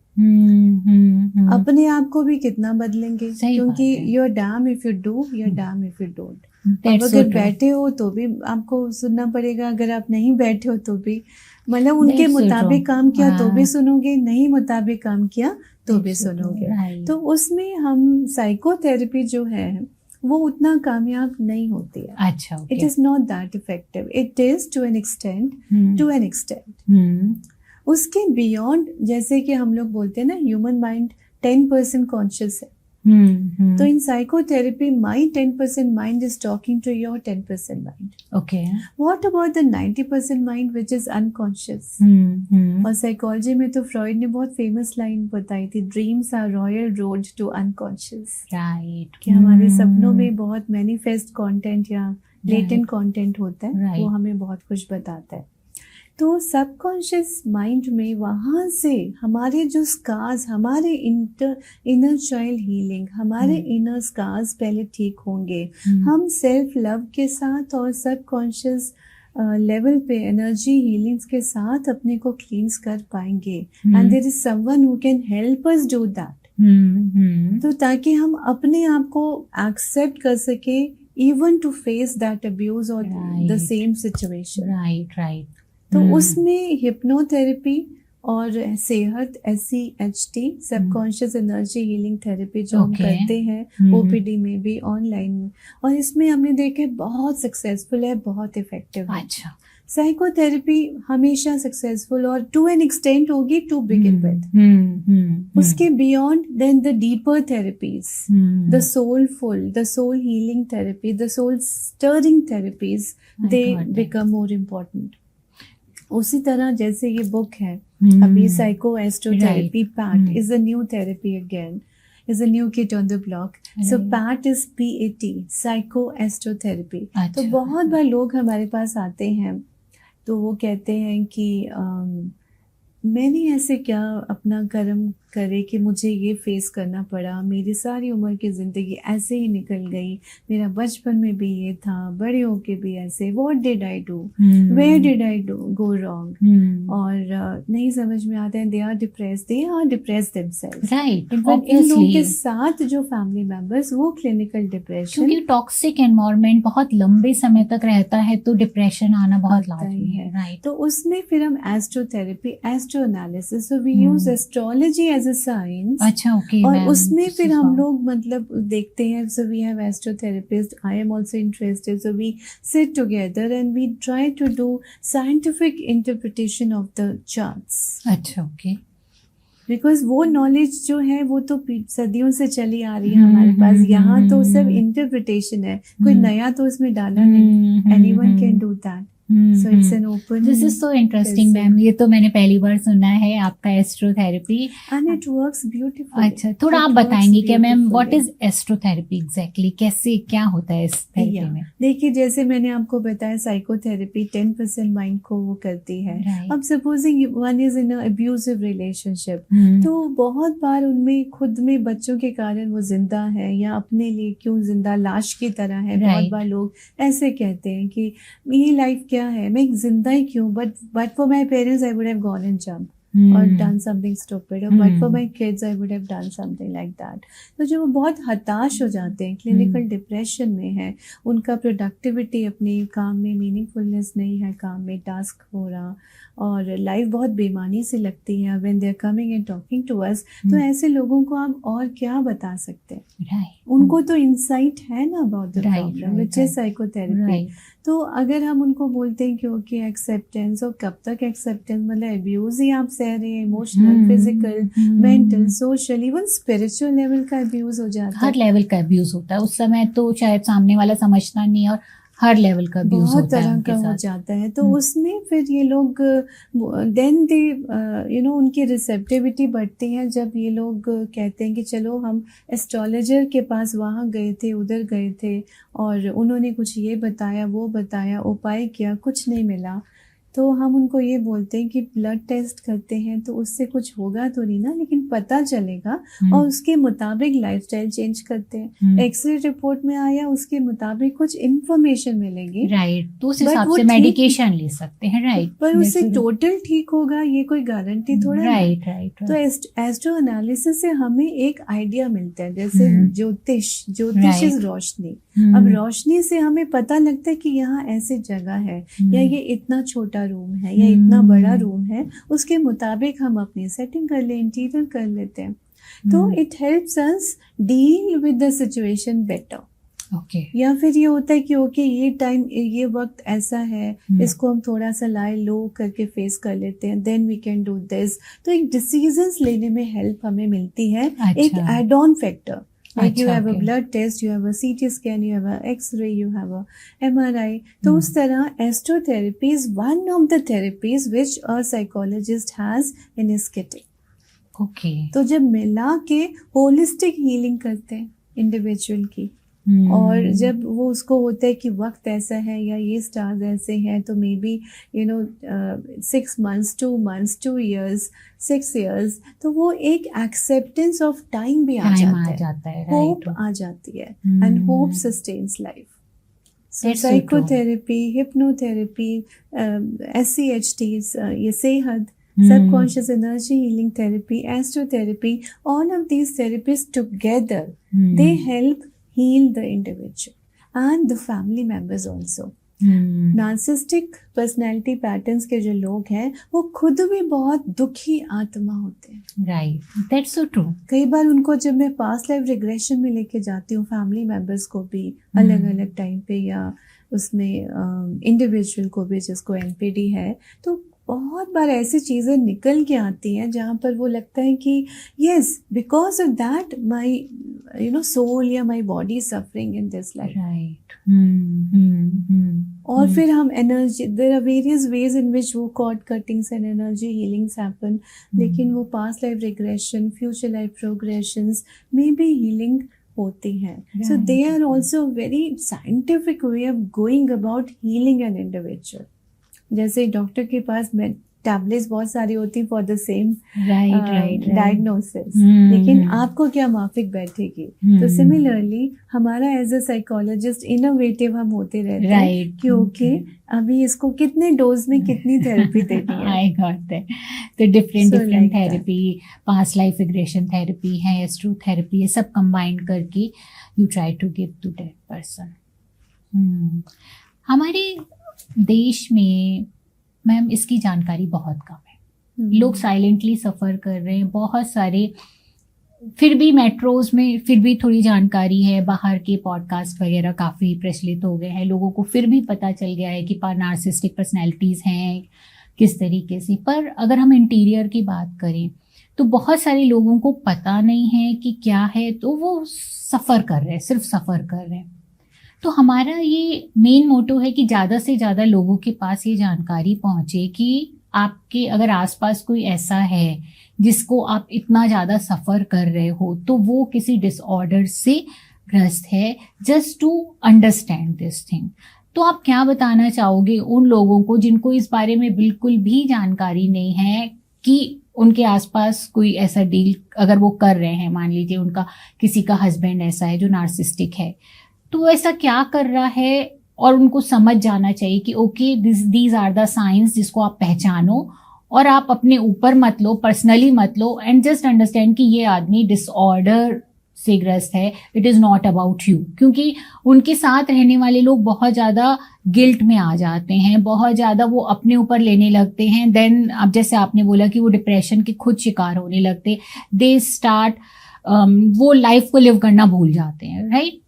अपने आप को भी कितना बदलेंगे, क्योंकि you're damn if you do, you're damn if you don't। अब अगर बैठे हो तो भी आपको सुनना पड़ेगा, अगर आप नहीं बैठे हो तो भी, मतलब उनके मुताबिक काम किया तो भी सुनोगे, नहीं मुताबिक काम किया तो भी सुनोगे। तो उसमें हम साइकोथेरेपी जो है वो उतना कामयाब नहीं होती है। अच्छा, it is not that effective, it is to an extent. उसके बियॉन्ड, जैसे कि हम लोग बोलते हैं ना, ह्यूमन माइंड 10% कॉन्शियस है, तो in psychotherapy my 10% mind is talking to your 10% mind. Okay, what about the 90% mind which is unconscious? और साइकोलॉजी में तो फ्रॉइड ने बहुत फेमस लाइन बताई थी, dreams are royal road to unconscious. Right. कि हमारे सपनों में बहुत मैनिफेस्ट कंटेंट या लेटेंट कंटेंट होता है, वो हमें बहुत कुछ बताता है। तो सबकॉन्शियस माइंड में वहाँ से हमारे जो स्कार्स, हमारे इनर चाइल्ड हीलिंग, हमारे इनर स्कार्स पहले ठीक होंगे। हम सेल्फ लव के साथ और सबकॉन्शियस लेवल पे एनर्जी हीलिंग्स के साथ अपने को क्लींस कर पाएंगे, and there is someone who can help us do that. तो ताकि हम अपने आप को एक्सेप्ट कर सके, even to face that abuse और द सेम सिचुएशन। राइट। तो उसमें हिप्नोथेरेपी और सेहत, SCHT, subconscious energy healing therapy जो हम करते हैं OPD में भी, ऑनलाइन में, और इसमें हमने देखे बहुत सक्सेसफुल है, बहुत इफेक्टिव है। अच्छा। साइकोथेरेपी हमेशा सक्सेसफुल और टू एन एक्सटेंट होगी टू बिगिन विद। उसके beyond then the deeper therapies, the soulful, the soul healing therapy, the soul stirring therapies, they become more important. उसी तरह जैसे ये बुक है अभी, psycho astrotherapy, PAT is a new therapy again, is a new kid on the block. So PAT is PAT, psycho astrotherapy. तो बहुत बार लोग हमारे पास आते हैं तो वो कहते हैं कि मैंने ऐसे क्या अपना कर्म करे कि मुझे ये फेस करना पड़ा, मेरी सारी उम्र की ज़िंदगी ऐसे ही निकल गई, मेरा बचपन में भी ये था, बड़े होके भी ऐसे, what did I do, where did I do go wrong, और नहीं समझ में आता है, they are depressed themselves. Right, in fact इन लोगों के साथ जो फैमिली मेंबर्स वो क्लिनिकल डिप्रेशन, क्योंकि टॉक्सिक एनवायरनमेंट बहुत लंबे समय तक रहता है तो डिप्रेशन आना बहुत लाजमी है। राइट, तो उसमें फिर हम astrotherapy, astro analysis, so we use astrology as a science. अच्छा, ओके। और उसमें फिर हम लोग मतलब देखते हैं, so we have astrotherapist, I am also interested, so we sit together and we try to do scientific interpretation of the charts. अच्छा, ओके। बिकॉज वो नॉलेज जो है वो तो सदियों से चली आ रही है हमारे पास, यहाँ तो सिर्फ इंटरप्रिटेशन है, कोई नया तो उसमें डाला नहीं, anyone can do that. So it's an open. This is so interesting, ma'am. ये तो मैंने पहली बार सुना है आपका एस्ट्रोथेरेपी, and it works beautifully. अच्छा, थोड़ा आप बताएंगी क्या मैम, व्हाट इज एस्ट्रोथेरेपी एग्जैक्टली, कैसे क्या होता है इस थेरेपी में? देखिए, जैसे मैंने आपको बताया, साइकोथेरेपी 10% माइंड को वो करती है। अब supposing one is in abusive relationship, तो बहुत बार उनमें खुद में बच्चों के कारण वो जिंदा है, या अपने लिए क्यों जिंदा, लाश की तरह है। बहुत बार लोग ऐसे कहते हैं कि ये लाइफ क्या है, मैं जिंदा ही क्यों, but for my parents I would have gone and jump or done something stupid, or but for my kids I would have done something like that. तो जब वो बहुत हताश हो जाते हैं, क्लिनिकल डिप्रेशन में है, उनका प्रोडक्टिविटी अपने काम में, मीनिंगफुलनेस नहीं है काम में, टास्क हो रहा, और लाइफ बहुत बेमानी से लगती है, when they are coming and talking to us, तो ऐसे लोगों को आप और क्या बता सकते हैं? उनको तो इंसाइट है ना about the problem, which is psychotherapy. तो अगर हम उनको बोलते हैं कि ओके एक्सेप्टेंस, और कब तक एक्सेप्टेंस, मतलब अब्यूज ही आप सह रहे हैं, emotional, physical, mental, social, even spiritual level का अब्यूज हो जाता है। हर लेवल का अब्यूज होता है उस समय, तो शायद सामने वाला समझना नहीं, और हर लेवल का अब्यूज बहुत तरह का हो जाता है। तो उसमें फिर ये लोग देन दे उनकी रिसेप्टिविटी बढ़ती है जब ये लोग कहते हैं कि चलो हम एस्ट्रोलॉजर के पास वहाँ गए थे, उधर गए थे, और उन्होंने कुछ ये बताया, वो बताया, उपाय किया, कुछ नहीं मिला। तो हम उनको ये बोलते हैं कि ब्लड टेस्ट करते हैं, तो उससे कुछ होगा तो नहीं ना, लेकिन पता चलेगा, और उसके मुताबिक लाइफस्टाइल चेंज करते हैं। एक्सरे रिपोर्ट में आया, उसके मुताबिक कुछ इंफॉर्मेशन मिलेगी, राइट, तो उस हिसाब से मेडिकेशन ले सकते हैं, राइट, पर उससे टोटल ठीक होगा ये कोई गारंटी थोड़ा, राइट। तो एस्ट्रो एनालिसिस से हमें एक आइडिया मिलता है, जैसे ज्योतिष इज रोशनी। अब रोशनी से हमें पता लगता है कि यहाँ ऐसी जगह है, या ये इतना छोटा रूम है, या इतना बड़ा रूम है, उसके मुताबिक हम अपनी सेटिंग कर ले, इंटीरियर कर लेते हैं। तो it helps us deal with the situation better. Okay, या फिर ये होता है कि ओके ये टाइम, ये वक्त ऐसा है, इसको हम थोड़ा सा लाए लो करके फेस कर लेते हैं, then we can do this. तो एक डिसीजंस लेने में हेल्प हमें मिलती है, एक add on factor. Like you have a blood test, you have a CT scan, you have a X-ray, you have a MRI. तो उस तरह एस्ट्रोथेरेपी is one of the therapies which a psychologist has in his kitty. Okay, तो जब मिला के holistic healing करते हैं individual की, और जब वो उसको होता है कि वक्त ऐसा है, या ये स्टार्स ऐसे हैं, तो may be 6 months, 2 months, 2 years, 6 years, तो वो एक एक्सेप्टेंस ऑफ टाइम भी आ जाता है, होप आ जाती है, and hope sustains life. Psychotherapy, hypnotherapy, SCHT, ये सेहत, subconscious energy healing therapy, astrotherapy, all of these therapies together, they help heal the individual and the family members also. Narcissistic personality patterns के जो लोग हैं, वो खुद भी बहुत दुखी आत्मा होते हैं, राइट, दैट्स सो ट्रू। कई बार उनको जब मैं पास्ट लाइफ रिग्रेशन में लेके जाती हूँ, फैमिली मेंबर्स को भी अलग अलग टाइम पे, या उसमें इंडिविजुअल को भी जिसको NPD है, तो बहुत बार ऐसी चीज़ें निकल के आती हैं जहाँ पर वो लगता है कि yes, because of that my soul या my body suffering in this life, right. और फिर हम energy, there are various ways in which वो cord cuttings and energy healings happen, लेकिन वो past life regression, future life progressions में भी healing होती हैं। So they are also very scientific way of going about healing an individual. जैसे doctor के पास टैबलेट्स बहुत सारी होती for the same right diagnosis, लेकिन आपको क्या माफिक बैठेगी। तो सिमिलरली हमारा एज अ साइकोलॉजिस्ट इनोवेटिव हम होते रहते हैं कि ओके अभी इसको कितने डोज में कितनी थेरेपी देनी है। I got that. तो different like therapy, past life regression therapy है, एस्ट्रो थेरेपी, ये सब कंबाइन करके you try to give to that person. हमारे देश में मैम इसकी जानकारी बहुत कम है। लोग साइलेंटली सफ़र कर रहे हैं, बहुत सारे, फिर भी मेट्रोज में फिर भी थोड़ी जानकारी है, बाहर के पॉडकास्ट वगैरह काफ़ी प्रचलित हो गए हैं, लोगों को फिर भी पता चल गया है कि नार्सिसिस्टिक पर्सनैलिटीज़ हैं किस तरीके से। पर अगर हम इंटीरियर की बात करें तो बहुत सारे लोगों को पता नहीं है कि क्या है, तो वो सफ़र कर रहे हैं, सिर्फ सफ़र कर रहे हैं। तो हमारा ये मेन मोटो है कि ज़्यादा से ज़्यादा लोगों के पास ये जानकारी पहुँचे कि आपके अगर आसपास कोई ऐसा है जिसको आप इतना ज़्यादा सफ़र कर रहे हो, तो वो किसी डिसऑर्डर से ग्रस्त है, just to understand this thing. तो आप क्या बताना चाहोगे उन लोगों को जिनको इस बारे में बिल्कुल भी जानकारी नहीं है कि उनके आसपास कोई ऐसा डील अगर वो कर रहे हैं, मान लीजिए उनका किसी का हस्बैंड ऐसा है जो नार्सिसिस्टिक है, तो ऐसा क्या कर रहा है, और उनको समझ जाना चाहिए कि okay these are the science जिसको आप पहचानो और आप अपने ऊपर मत लो, पर्सनली मत लो, एंड जस्ट अंडरस्टैंड कि ये आदमी डिसऑर्डर से ग्रस्त है, it is not about you. क्योंकि उनके साथ रहने वाले लोग बहुत ज़्यादा गिल्ट में आ जाते हैं, बहुत ज़्यादा वो अपने ऊपर लेने लगते हैं, देन अब जैसे आपने बोला कि वो डिप्रेशन के खुद शिकार होने लगते, दे स्टार्ट वो लाइफ को लिव करना भूल जाते हैं, राइट।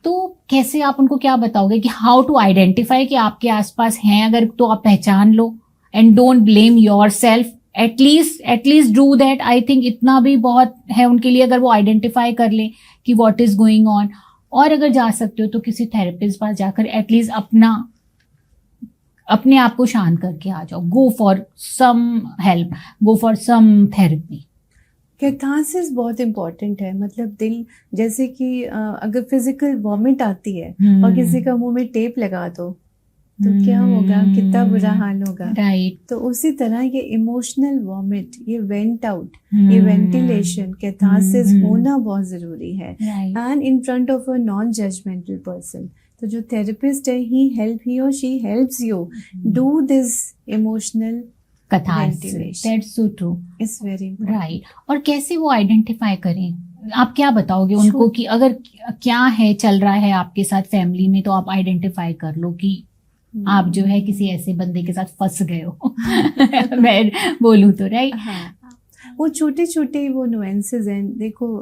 तो कैसे आप उनको क्या बताओगे कि हाउ टू आइडेंटिफाई कि आपके आसपास हैं, अगर तो आप पहचान लो and don't blame yourself, at least do that. I think इतना भी बहुत है उनके लिए, अगर वो आइडेंटिफाई कर लें कि व्हाट इज गोइंग ऑन। और अगर जा सकते हो तो किसी थेरेपिस्ट पास जाकर एटलीस्ट अपने आप को शांत करके आ जाओ, go for some help, go for some therapy. Catharsis बहुत इम्पोर्टेंट है। मतलब दिल, जैसे कि अगर फिजिकल वॉमिट आती है और किसी का मुंह में टेप लगा दो तो क्या होगा, कितना बुरा हाल होगा, राइट। तो उसी तरह ये इमोशनल वॉमिट, ये वेंट आउट, ये वेंटिलेशन, कैथारसिस होना बहुत जरूरी है, and in front of a non judgemental person. तो जो थेरेपिस्ट है, ही और she helps you do this emotional catharsis, that's so true, it's very important, right। और कैसे वो आइडेंटिफाई करें, आप क्या बताओगे उनको कि अगर क्या है चल रहा है आपके साथ फैमिली में, तो आप आइडेंटिफाई कर लो कि आप जो है किसी ऐसे बंदे के साथ फंस गए हो मैं बोलूँ तो, राइट। वो छोटे छोटे वो नुएंसेस हैं। देखो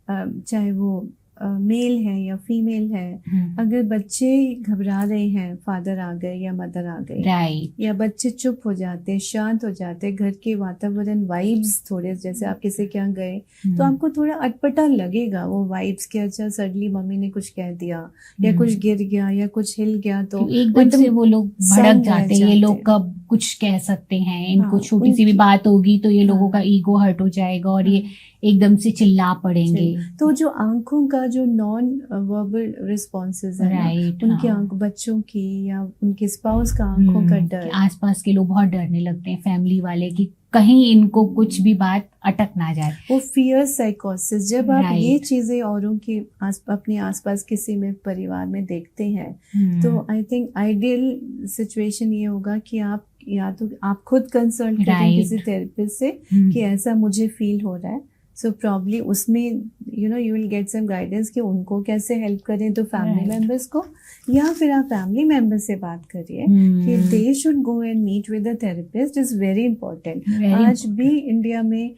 चाहे वो मेल है या फीमेल है, अगर बच्चे घबरा रहे हैं, फादर आ गए या मदर आ गई, राइट, या बच्चे चुप हो जाते, शांत हो जाते, घर के वातावरण वाइब्स थोड़े, जैसे आप किसी के यहाँ गए तो आपको थोड़ा अटपटा लगेगा वो वाइब्स के, अच्छा सडनली मम्मी ने कुछ कह दिया या कुछ गिर गया या कुछ हिल गया, तो एकदम से वो लोग भड़क जाते हैं। ये लोग कब कुछ कह सकते हैं, इनको छोटी सी भी बात होगी तो ये लोगों का ईगो हर्ट हो जाएगा और ये एकदम से चिल्ला पड़ेंगे। तो जो आंखों का जो नॉन वर्बल रिस्पॉन्सेज है, राइट, उनकी आंख, बच्चों की या उनके स्पाउस का आंखों का डर, आसपास के लोग बहुत डरने लगते हैं, फैमिली वाले, कि कहीं इनको कुछ भी बात अटक ना जाए, वो फियर साइकोसिस। जब आप ये चीजें औरों की अपने आसपास किसी में परिवार में देखते हैं, तो आई थिंक आइडियल सिचुएशन ये होगा कि आप या तो आप खुद कंसल्ट करें किसी थेरेपिस्ट से कि ऐसा मुझे फील हो रहा है, सो प्रॉब्ली उसमें you will get some guidance कि उनको कैसे हेल्प करें, तो फैमिली मेंबर्स को, या फिर आप फैमिली मेंबर से बात करिए कि they should go and meet with a therapist, is very important. आज भी इंडिया में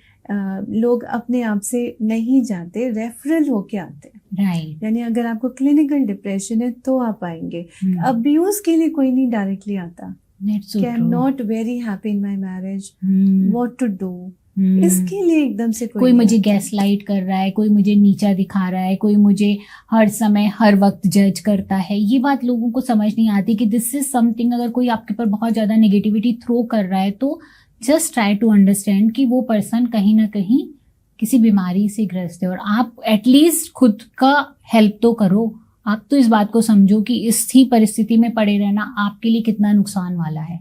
लोग अपने आप से नहीं जाते, रेफरल होके आते हैं, राइट। यानी अगर आपको क्लिनिकल डिप्रेशन है तो आप आएंगे, अब्यूज के लिए कोई नहीं डायरेक्टली आता, कि I am not very happy in my marriage, what to do, इसके लिए एकदम से कोई मुझे गैस लाइट कर रहा है, कोई मुझे नीचा दिखा रहा है, कोई मुझे हर समय हर वक्त जज करता है। ये बात लोगों को समझ नहीं आती कि दिस इज समथिंग, अगर कोई आपके ऊपर बहुत ज्यादा नेगेटिविटी थ्रो कर रहा है तो जस्ट ट्राई टू अंडरस्टैंड कि वो पर्सन कहीं ना कहीं किसी बीमारी से ग्रस्त है, और आप एटलीस्ट खुद का हेल्प तो करो। आप तो इस बात को समझो कि इस ही परिस्थिति में पड़े रहना आपके लिए कितना नुकसान वाला है।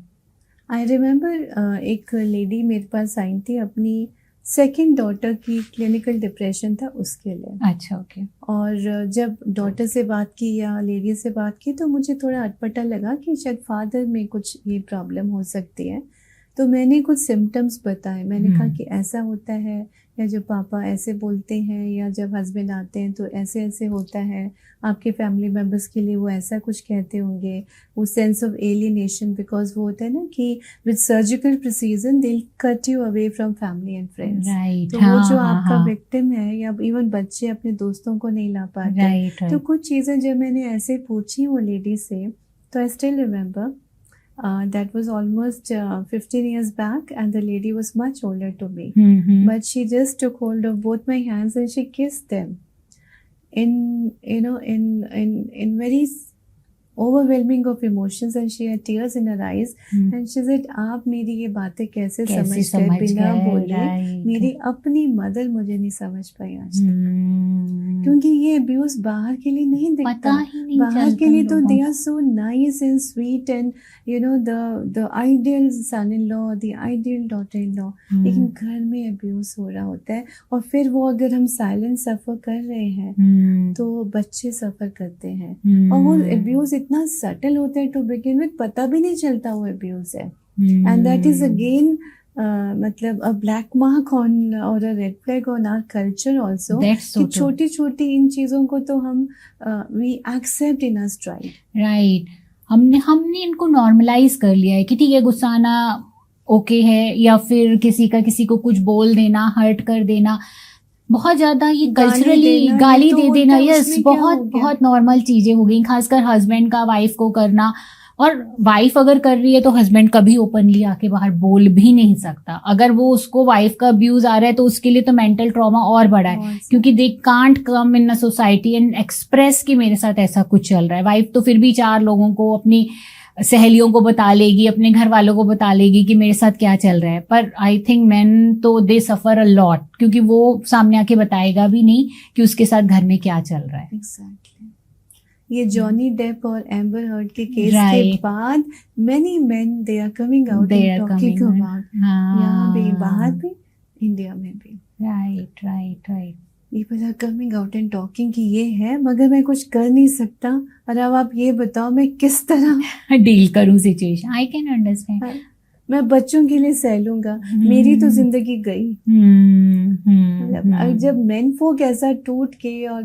आई रिमेम्बर एक लेडी मेरे पास आई थी, अपनी सेकंड डॉटर की क्लिनिकल डिप्रेशन था उसके लिए। अच्छा, ओके। और जब डॉटर से बात की या लेडी से बात की तो मुझे थोड़ा अटपटा लगा कि शायद फादर में कुछ ये प्रॉब्लम हो सकती है। तो मैंने कुछ सिम्टम्स बताए, मैंने कहा कि ऐसा होता है, या जब पापा ऐसे बोलते हैं, या जब हस्बैंड आते हैं तो ऐसे ऐसे होता है, आपके फैमिली मेम्बर्स के लिए वो ऐसा कुछ कहते होंगे, वो सेंस ऑफ एलिनेशन, बिकॉज वो होता है ना कि with surgical precision they cut you away from family and friends. Right, तो वो जो आपका विक्टिम है, या इवन बच्चे अपने दोस्तों को नहीं ला पाते। राइट, तो कुछ चीज़ें जब मैंने ऐसे पूछी वो लेडी से, तो I still remember that was almost 15 years back, and the lady was much older to me. But she just took hold of both my hands and she kissed them in very overwhelming of emotions, and she had tears in her eyes. And she said, आप मेरी ये बातें कैसे समझते हैं बिना बोले? मेरी अपनी मदर मुझे नहीं समझ पाई आज तक, क्योंकि ये अब्यूज बाहर के लिए नहीं दिखता। बाहर के लिए तो they are so nice and sweet and the ideal son-in-law, the ideal daughter-in-law, लेकिन घर में अब्यूज हो रहा होता है, और फिर वो अगर हम साइलेंट सफर कर रहे हैं तो बच्चे सफर करते हैं, और वो अब्यूज इतना सटल होता है टू बिगिन विद, पता भी नहीं चलता वो अब्यूज है। एंड दैट इज अगेन मतलब अ ब्लैक मार्क ऑन और a red flag on our culture also, कि छोटी छोटी इन चीज़ों को तो हम we accept in a stride. Right, हमने इनको नॉर्मलाइज कर लिया है कि ठीक है, गुस्सा आना ओके है, या फिर किसी को कुछ बोल देना, हर्ट कर देना, बहुत ज्यादा ये कल्चरली गाली दे देना, यस, बहुत नॉर्मल चीजें हो गई, खासकर हस्बैंड का वाइफ को करना। और वाइफ अगर कर रही है तो हस्बैंड कभी ओपनली आके बाहर बोल भी नहीं सकता। अगर वो उसको वाइफ का अब्यूज आ रहा है तो उसके लिए तो मेंटल ट्रॉमा और बड़ा है, क्योंकि they can't come in a society and express कि मेरे साथ ऐसा कुछ चल रहा है। वाइफ तो फिर भी 4 लोगों को, अपनी सहेलियों को बता लेगी, अपने घर वालों को बता लेगी कि मेरे साथ क्या चल रहा है, पर आई थिंक मेन तो दे सफर अ लॉट, क्योंकि वो सामने आके बताएगा भी नहीं कि उसके साथ घर में क्या चल रहा है। Exactly. ये जॉनी डेप और एम्बर हर्ड के केस के बाद many men they are coming out and talking about, यहाँ भी, बाहर भी, इंडिया में भी। Right People are coming out and talking कि ये है, मगर मैं कुछ कर नहीं सकता, और अब आप ये बताओ मैं किस तरह डील करूं सिचुएशन। I can understand. मैं बच्चों के लिए सह लूंगा, मेरी तो जिंदगी गई। मतलब जब मेन फोक ऐसा टूट के और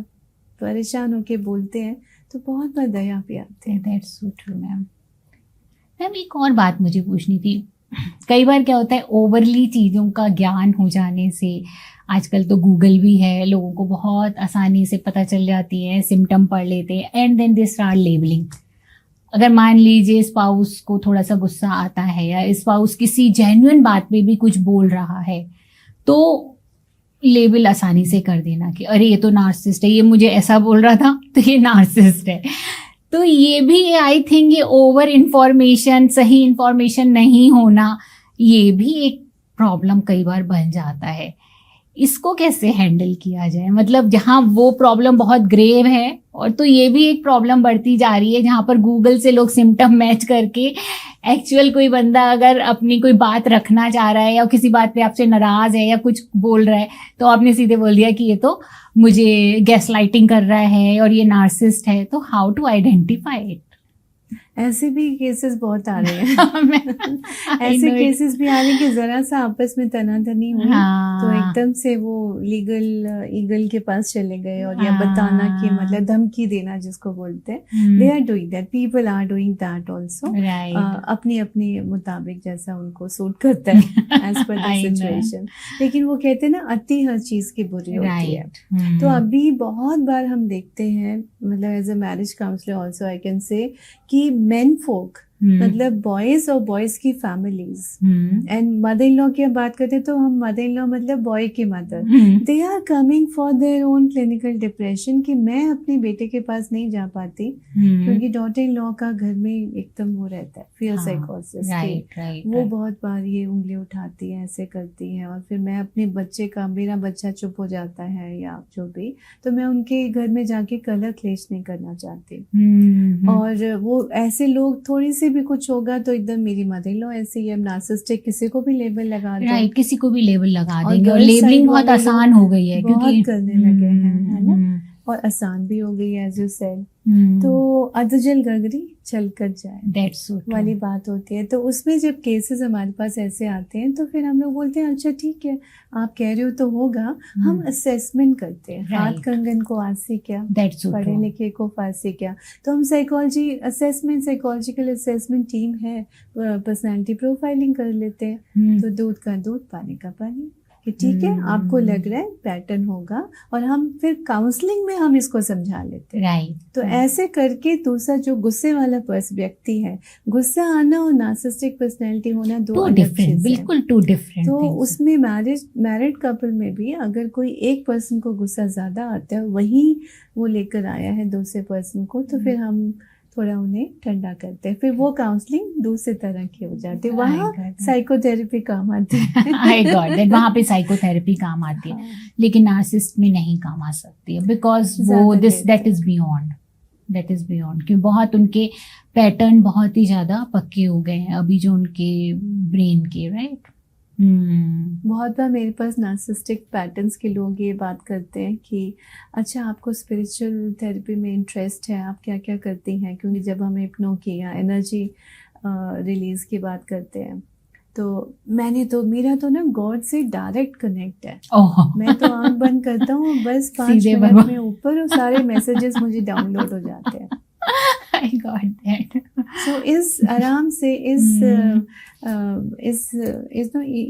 परेशान होके बोलते हैं तो बहुत बार दया भी आती है। That's so true ma'am. Ma'am एक और बात मुझे पूछनी थी, कई बार क्या होता है, ओवरली चीज़ों का ज्ञान हो जाने से, आजकल तो गूगल भी है, लोगों को बहुत आसानी से पता चल जाती है, सिम्टम पढ़ लेते हैं and then they start labelling. अगर मान लीजिए स्पाउस को थोड़ा सा गुस्सा आता है, या स्पाउस किसी जेन्युइन बात पे भी कुछ बोल रहा है, तो लेबल आसानी से कर देना कि अरे ये तो नार्सिसिस्ट है, ये मुझे ऐसा बोल रहा था तो ये नार्सिसिस्ट है। तो ये भी आई थिंक ये ओवर इंफॉर्मेशन, सही इंफॉर्मेशन नहीं होना, ये भी एक प्रॉब्लम कई बार बन जाता है। इसको कैसे हैंडल किया जाए? मतलब जहाँ वो प्रॉब्लम बहुत ग्रेव है, और तो ये भी एक प्रॉब्लम बढ़ती जा रही है जहाँ पर गूगल से लोग सिम्टम मैच करके एक्चुअल कोई बंदा अगर अपनी कोई बात रखना चाह रहा है या किसी बात पे आपसे नाराज है या कुछ बोल रहा है, तो आपने सीधे बोल दिया कि ये तो मुझे गैस लाइटिंग कर रहा है और ये नार्सिसिस्ट है। तो हाउ टू आइडेंटिफाई इट? ऐसे भी केसेस बहुत आ रहे हैं ऐसे केसेस भी आ रहे हैं कि जरा सा आपस में तनातनी हुई, तो एकदम से वो लीगल ईगल के पास चले गए, और या बताना कि मतलब धमकी देना जिसको बोलते हैं, they are doing that, people are doing that also, अपनी अपनी मुताबिक जैसा उनको सूट करता है एज पर द सिचुएशन। लेकिन वो कहते हैं ना, अति हर चीज की बुरी होती है। तो अभी बहुत बार हम देखते हैं, मतलब as a marriage counsellor also I can say कि मेन फोक, मतलब बॉयज और बॉयज की families, and mother in law की बात करते तो हम मदर इन लॉ मतलब बॉय की mother, they are coming for their own clinical depression कि मैं अपने बेटे के पास नहीं जा पाती क्योंकि डॉटर इन लॉ का घर में एकदम वो रहता है फियर साइकोसिस की, वो बहुत बार ये उंगली उठाती है, ऐसे करती है, और फिर मैं अपने बच्चे का, मेरा बच्चा चुप हो जाता है या जो भी, तो मैं उनके घर में जाके कलह क्लेश नहीं करना चाहती। और वो ऐसे लोग थोड़ी सी भी कुछ होगा तो एकदम मेरी मदर इन लॉ ऐसी है, नार्सिसिस्टिक, किसी को भी लेबल लगा दो। राइट, किसी को भी लेबल लगा और देंगे और girls लेबलिंग side बहुत वाले आसान हो गई है बहुत क्योंकि करने लगे हैं, है ना, और आसान भी हो गई है एज यू सेड। तो अधजल गगरी चल कर जाए दैट्स सो वाली बात होती है। तो उसमें जब केसेस हमारे पास ऐसे आते हैं तो फिर हम लोग बोलते हैं अच्छा ठीक है आप कह रहे हो तो होगा। हम असेसमेंट करते हैं, हाथ Right. कंगन को आसी क्या, दैट्स सो पढ़े लिखे को फांसी क्या। तो हम साइकोलॉजिकल असेसमेंट टीम है, पर्सनालिटी प्रोफाइलिंग कर लेते हैं। तो दूध का दूध पानी का पानी, कि ठीक है आपको लग रहा है पैटर्न होगा, और हम फिर काउंसलिंग में हम इसको समझा लेते हैं। राइट। तो ऐसे करके दूसरा जो गुस्से वाला व्यक्ति है, गुस्सा आना और नार्सिसिस्टिक पर्सनैलिटी होना दो टू अलग डिफरेंट, चीजें हैं। बिल्कुल टू डिफरेंट। तो उसमें मैरिड कपल में भी अगर कोई एक पर्सन को गुस्सा ज्यादा आता है, वही वो लेकर आया है दूसरे पर्सन को, तो फिर हम थोड़ा उन्हें ठंडा करते हैं। फिर वो काउंसलिंग दूसरे तरह की हो जाती है, वहाँ साइकोथेरेपी काम आती है। आई गॉट दैट, वहाँ पे साइकोथेरेपी काम आती है। हाँ। लेकिन नार्सिसिस्ट में नहीं काम आ सकती है बिकॉज वो दैट इज बियॉन्ड कि बहुत उनके पैटर्न बहुत ही ज्यादा पक्के हो गए हैं अभी जो उनके ब्रेन के। राइट। बहुत बार मेरे पास नार्सिसिस्टिक पैटर्न्स के लोग ये बात करते हैं कि अच्छा आपको स्पिरिचुअल थेरेपी में इंटरेस्ट है, आप क्या क्या करती हैं, क्योंकि जब हम हिप्नो की या एनर्जी रिलीज की बात करते हैं तो मेरा तो ना गॉड से डायरेक्ट कनेक्ट है। मैं तो आंख बंद करता हूँ बस 5 मिनट में ऊपर सारे मैसेजेस मुझे डाउनलोड हो जाते हैं। I got that. So इस आराम से इस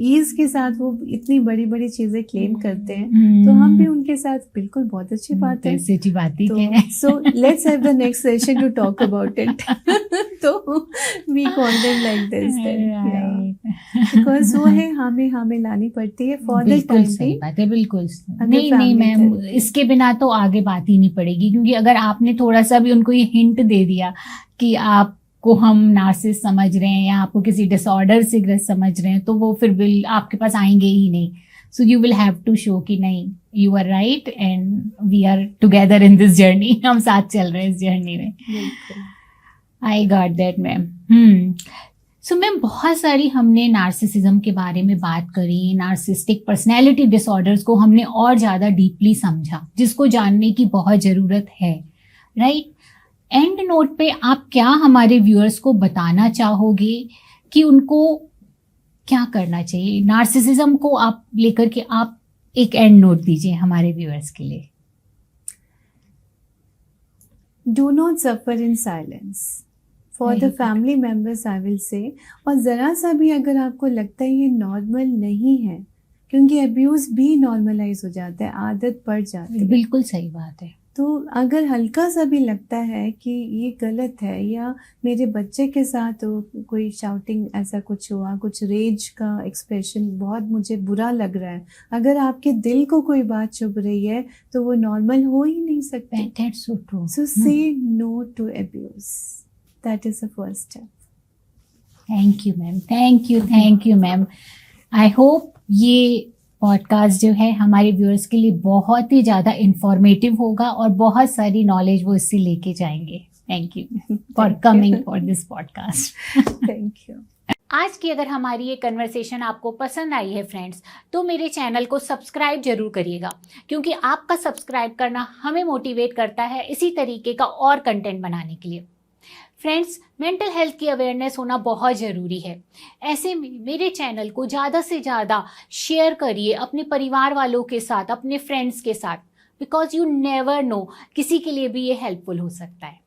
ईज के साथ वो इतनी बड़ी बड़ी चीजें क्लेम करते हैं, तो हम भी उनके साथ बिल्कुल बहुत अच्छी बात है। अच्छी बात ही तो है। so let's have the next session to talk about it. तो we content like this then, yeah. Because वो है हमें लानी पड़ती है for the बिल्कुल time सही being। बात है, बिल्कुल अगर नहीं family मैम, therapy- इसके बिना तो आगे बात ही नहीं पड़ेगी, क्योंकि अगर आपने थोड़ा सा भी उनको ये हिंट दे दिया कि आपको हम नार्सिस समझ रहे हैं या आपको किसी डिसऑर्डर से ग्रस्त समझ रहे हैं, तो वो फिर आपके पास आएंगे ही नहीं। So you will have to show कि नहीं, you are right and we are together in this journey, हम साथ चल रहे हैं इस जर्नी में। बिल्कुल। I got that ma'am. So ma'am, बहुत सारी हमने नार्सिसिज्म के बारे में बात करी, नार्सिस्टिक पर्सनैलिटी डिसऑर्डर्स को हमने और ज़्यादा डीपली समझा, जिसको जानने की बहुत ज़रूरत है। राइट। एंड नोट पे आप क्या हमारे व्यूअर्स को बताना चाहोगे कि उनको क्या करना चाहिए? नार्सिसिज्म को आप लेकर के आप एक एंड नोट दीजिए हमारे व्यूअर्स के लिए। Do not suffer in silence. For the family members I will say, और ज़रा सा भी अगर आपको लगता है ये नॉर्मल नहीं है, क्योंकि अब्यूज़ भी नॉर्मलाइज हो जाता है, आदत पड़ जाती है। बिल्कुल सही बात है। तो अगर हल्का सा भी लगता है कि ये गलत है, या मेरे बच्चे के साथ कोई शाउटिंग ऐसा कुछ हुआ, कुछ रेज का एक्सप्रेशन बहुत मुझे बुरा लग रहा है, अगर आपके दिल को कोई बात चुभ रही है तो वो नॉर्मल हो ही नहीं सकती। That's so true. So say no to abuse. That is the first step. Thank you ma'am. I hope ये पॉडकास्ट जो है हमारे व्यूअर्स के लिए बहुत ही ज़्यादा इंफॉर्मेटिव होगा और बहुत सारी नॉलेज वो इससे लेके जाएंगे। Thank you for coming for this podcast. Thank you. आज की अगर हमारी ये कन्वर्सेशन आपको पसंद आई है फ्रेंड्स, तो मेरे चैनल को सब्सक्राइब जरूर करिएगा, क्योंकि आपका सब्सक्राइब करना हमें मोटिवेट करता है इसी तरीके का और कंटेंट बनाने के लिए। फ्रेंड्स, मेंटल हेल्थ की अवेयरनेस होना बहुत ज़रूरी है। ऐसे में मेरे चैनल को ज़्यादा से ज़्यादा शेयर करिए अपने परिवार वालों के साथ, अपने फ्रेंड्स के साथ, बिकॉज यू नेवर नो, किसी के लिए भी ये हेल्पफुल हो सकता है।